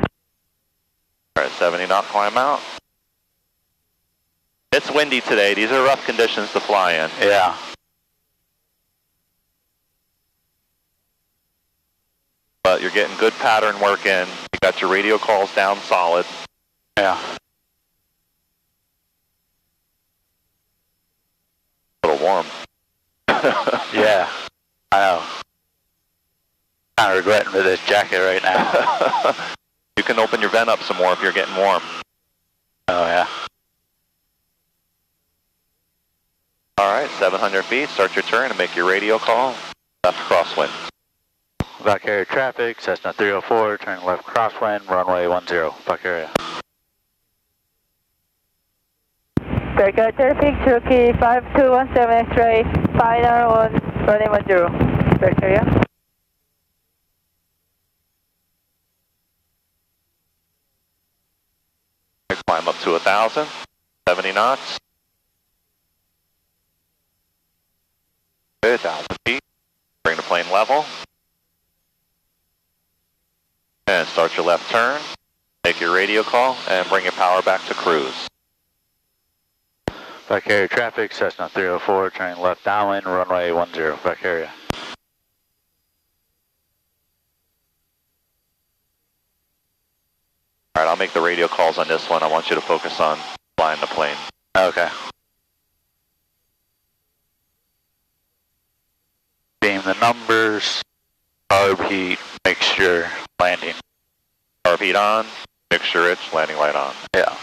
Alright, 70 knot climb out. It's windy today. These are rough conditions to fly in. Yeah. But you're getting good pattern work in. You got your radio calls down solid. Yeah. A little warm. Yeah. I know. Kind of regretting with this jacket right now. You can open your vent up some more if you're getting warm. Oh, yeah. Alright, 700 feet, start your turn and make your radio call. Left crosswind. Valkaria traffic, Cessna 304, turning left crosswind, runway 10. Valkaria. Valkaria traffic, Turkey 5217 X-ray, final on runway 10. Valkaria. Climb up to 1,000, 70 knots. Good, 1,000 feet. Bring the plane level. And start your left turn. Make your radio call and bring your power back to cruise. Valkaria traffic, Cessna 304, turning left downwind, runway 10. Valkaria. Alright, I'll make the radio calls on this one. I want you to focus on flying the plane. Okay. beam the numbers, carb heat, mixture, landing. Carb heat on, mixture rich, landing light on. Yeah.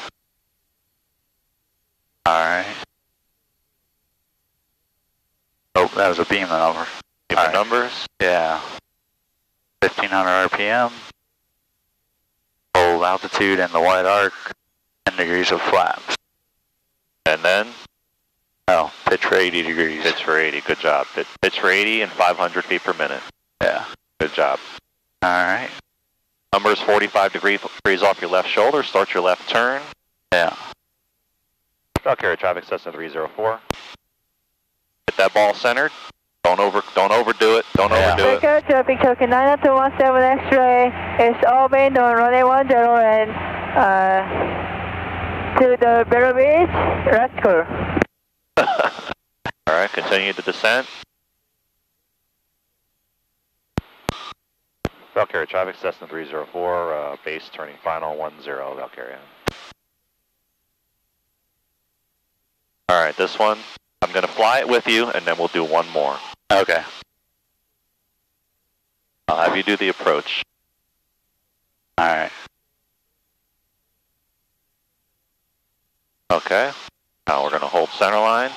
Alright. Oh, that was a beam the number. Beam the numbers? Yeah. 1500 RPM. Hold altitude and the wide arc, 10 degrees of flaps. And then? Oh, pitch for 80 degrees. Pitch for 80, good job. Pitch for 80 and 500 feet per minute. Yeah. Good job. Alright. Numbers 45 degrees off your left shoulder, start your left turn. Yeah. Valkaria traffic, Cessna 304. Get that ball centered. Don't overdo it. Don't overdo it. Valkaria traffic, token 90217 X-ray is all main on runway 10 and to the Barrel Beach, right curve. Alright, continue the descent. Valkaria traffic, Cessna 304, base turning final 10, Valkaria. Alright, this one, I'm going to fly it with you and then we'll do one more. Okay. I'll have you do the approach. Alright. Okay. Now we're going to hold center line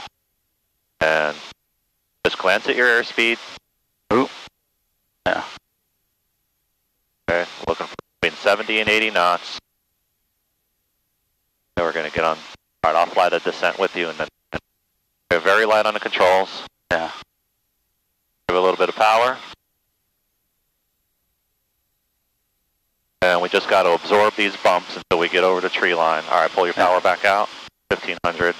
and just glance at your airspeed. Oop. Yeah. Okay, looking for between 70 and 80 knots. Then we're going to get on. Alright, I'll fly the descent with you and then we're very light on the controls. Yeah. Give it a little bit of power. And we just got to absorb these bumps until we get over the tree line. Alright, pull your power back out. 1500.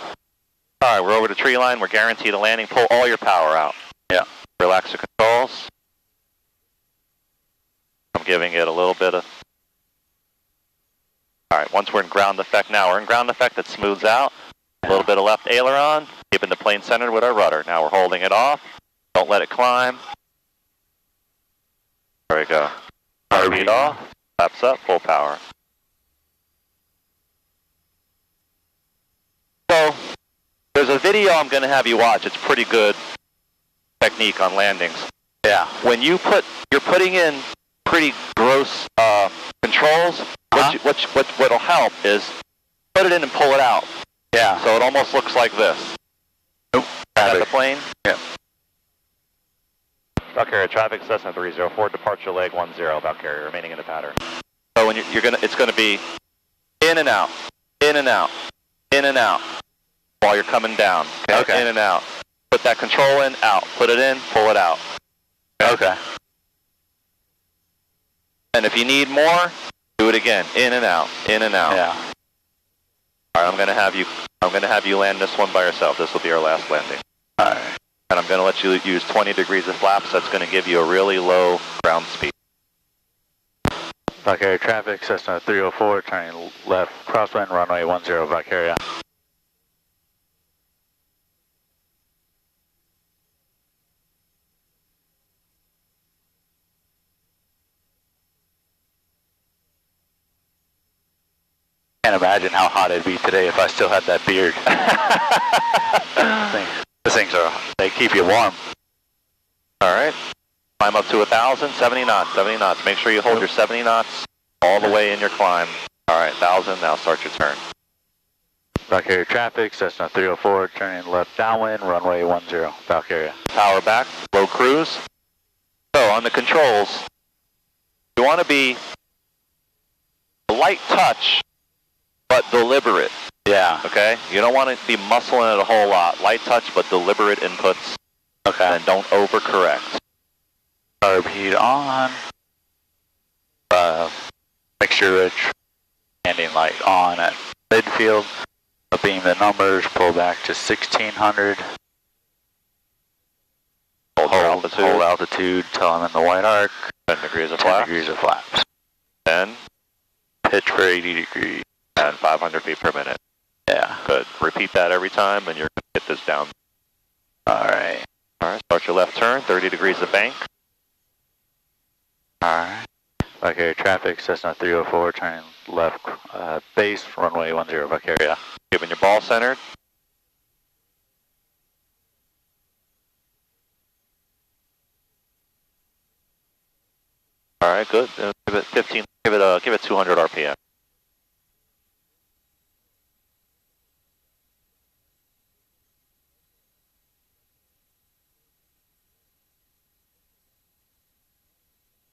Alright, we're over the tree line. We're guaranteed a landing. Pull all your power out. Yeah. Relax the controls. I'm giving it a little bit of... Alright, once we're in ground effect now, we're in ground effect that smooths out. A little bit of left aileron, keeping the plane centered with our rudder. Now we're holding it off. Don't let it climb. There we go. Carb heat off. Flaps up, full power. So, there's a video I'm going to have you watch. It's pretty good technique on landings. Yeah. When you're putting in pretty gross controls, what'll help is put it in and pull it out. Yeah. So it almost looks like this. Nope. At the plane? Yeah. Valkaria traffic, Cessna 304, departure leg 10, Valkaria, remaining in the pattern. So when it's gonna be in and out, in and out, in and out, while you're coming down. Okay. In and out. Put that control in, out. Put it in, pull it out. Okay. And if you need more, do it again. In and out, in and out. Yeah. All right, I'm gonna have you land this one by yourself. This will be our last landing. All right. And I'm gonna let you use 20 degrees of flaps. That's gonna give you a really low ground speed. Valkaria traffic, Cessna 304, turning left, crosswind, runway 10, Valkaria. Can't imagine how hot it'd be today if I still had that beard. These things they keep you warm. All right. Climb up to 1,000, 70 knots, 70 knots. Make sure you hold your 70 knots all the way in your climb. All right, 1,000, now start your turn. Valkaria traffic, Cessna 304, turning left downwind, runway 10, Valkaria. Power back, low cruise. So on the controls, you want to be a light touch, but deliberate. Yeah. Okay? You don't want to be muscling it a whole lot. Light touch, but deliberate inputs. Okay. And don't overcorrect. Carb heat on. Mixture rich. Landing light on at midfield. Beam the numbers, pull back to 1600. Hold altitude, tell them in the white arc. 10 degrees of 10 flaps. degrees of flaps. 10. Pitch for 80 degrees. And 500 feet per minute. Yeah. Good. Repeat that every time and you're going to get this down. Alright. Alright, start your left turn, 30 degrees of bank. Alright. Valkaria traffic, Cessna 304, turning left base, runway 10, Valkaria. Keeping your ball centered. right, good. Give it 15. Give it 200 RPM.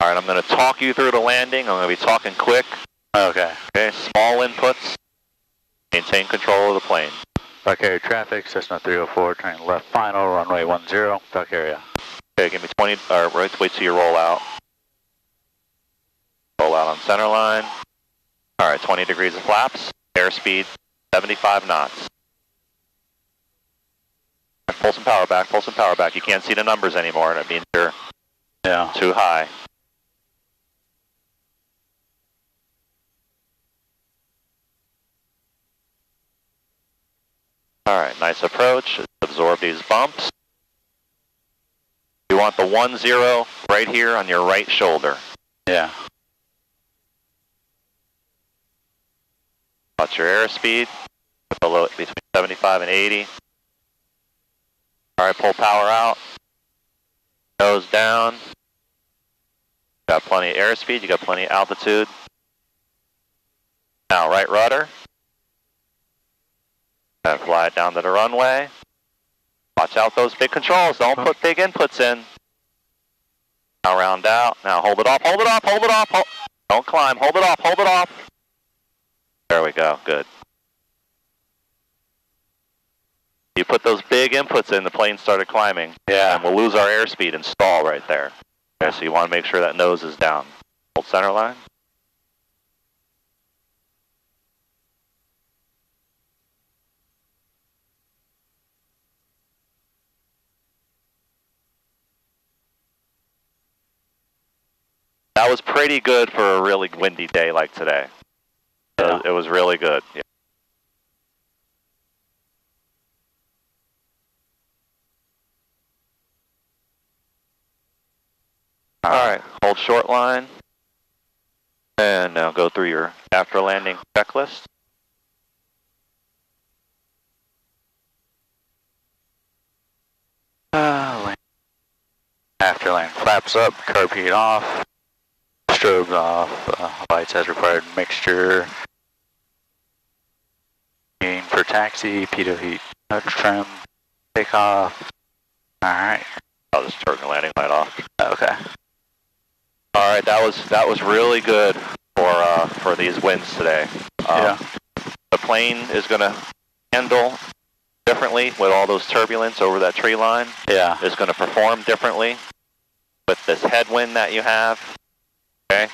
All right, I'm going to talk you through the landing. I'm going to be talking quick. Okay. Okay, small inputs. Maintain control of the plane. Valkaria traffic, Cessna 304, turning left final, runway 10, Valkaria. Okay, give me 20, right, wait till you roll out. Roll out on center line. All right, 20 degrees of flaps. Airspeed 75 knots. Pull some power back, pull some power back. You can't see the numbers anymore, and it means you're too high. All right, nice approach. Absorb these bumps. You want the 10 right here on your right shoulder. Yeah. Watch your airspeed. Below between 75 and 80. All right, pull power out. Nose down. Got plenty of airspeed. You got plenty of altitude. Now right rudder. And fly it down to the runway. Watch out those big controls. Don't put big inputs in. Now round out. Now hold it off, hold it off, hold it off. Don't climb. Hold it off, hold it off. There we go. Good. You put those big inputs in, the plane started climbing. Yeah. And we'll lose our airspeed and stall right there. Okay, so you want to make sure that nose is down. Hold center line. That was pretty good for a really windy day like today. Yeah. It was really good. Yeah. All right, hold short line. And now go through your after landing checklist. After land, flaps up, curb heat off, strobes off, lights as required, mixture, for taxi, pitot heat, trim, takeoff. Alright. I'll just turn the landing light off. Okay. All right, that was really good for these winds today. Yeah. The plane is going to handle differently with all those turbulence over that tree line. Yeah. It's going to perform differently with this headwind that you have. Okay.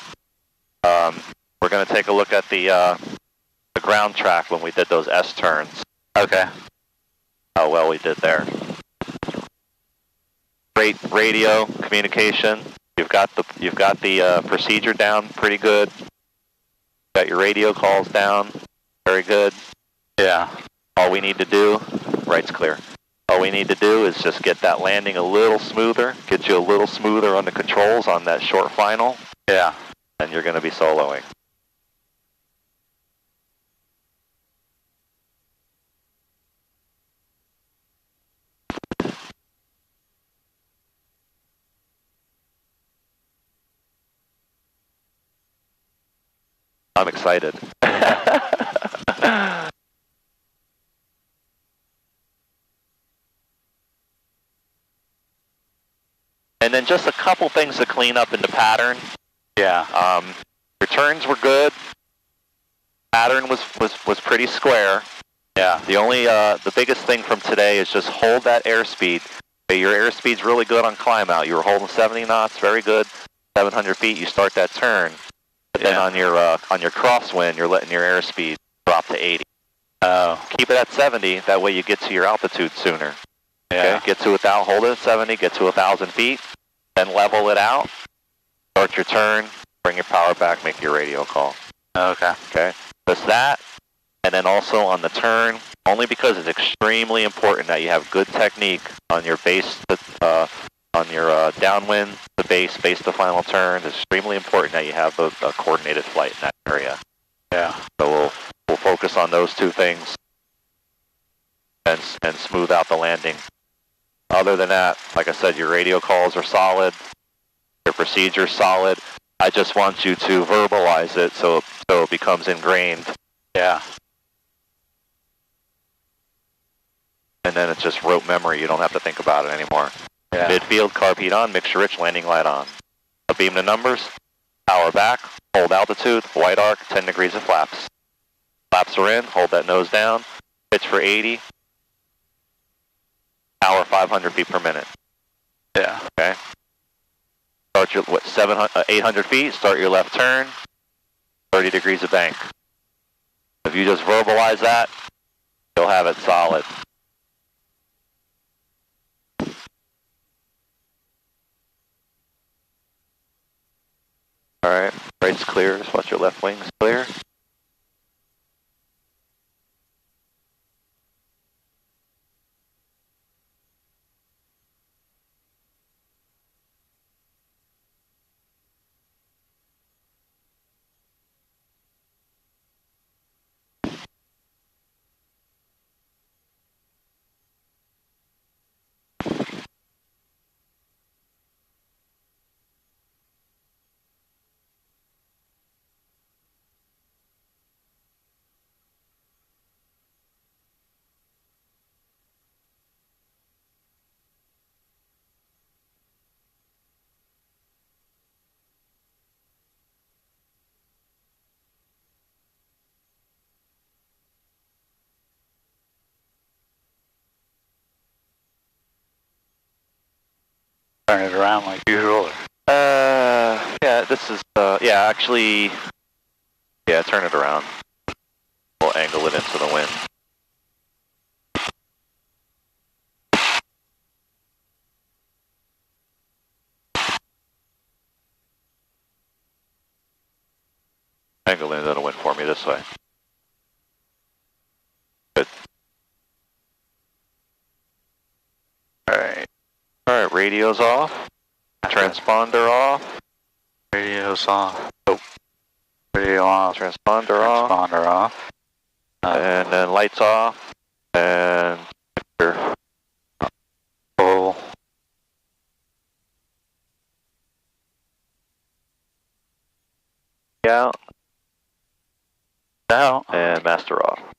We're going to take a look at the ground track when we did those S turns. Okay. How well we did there. Great radio communication. You've got the procedure down pretty good. Got your radio calls down, very good. Yeah. All we need to do, right's clear. All we need to do is just get that landing a little smoother, get you a little smoother on the controls on that short final. Yeah. And you're going to be soloing. I'm excited. And then just a couple things to clean up in the pattern. Yeah. Your turns were good. Pattern was pretty square. Yeah. The only the biggest thing from today is just hold that airspeed. Okay, your airspeed's really good on climb out. You were holding 70 knots, very good. 700 feet, you start that turn. But then on your crosswind, you're letting your airspeed drop to 80. Keep it at 70. That way you get to your altitude sooner. Yeah. Okay? Get to 1,000. Hold it at 70. Get to 1,000 feet. Then level it out. Start your turn. Bring your power back. Make your radio call. Okay. Okay. Just that, and then also on the turn. Only because it's extremely important that you have good technique on your base, on your downwind, the base to final turn. It's extremely important that you have a coordinated flight in that area. Yeah. So we'll focus on those two things and smooth out the landing. Other than that, like I said, your radio calls are solid, your procedure's solid. I just want you to verbalize it so it becomes ingrained. Yeah. And then it's just rote memory. You don't have to think about it anymore. Yeah. Midfield, carb heat on, mixture rich, landing light on. Beam to numbers, power back, hold altitude, white arc, 10 degrees of flaps. Flaps are in, hold that nose down, pitch for 80, power 500 feet per minute. Yeah. Okay. Start your, 800 feet, start your left turn, 30 degrees of bank. If you just verbalize that, you'll have it solid. All right, right's clear, just watch your left wing's clear. Turn it around like usual. Yeah, this is, yeah, actually, yeah, turn it around. We'll angle it into the wind. Angle it into the wind for me this way. Good. Alright, radio's off. Transponder off. Radio's off. Oh. Radio off. Transponder off. Transponder off. And then lights off. And full. Out. Out. And master off.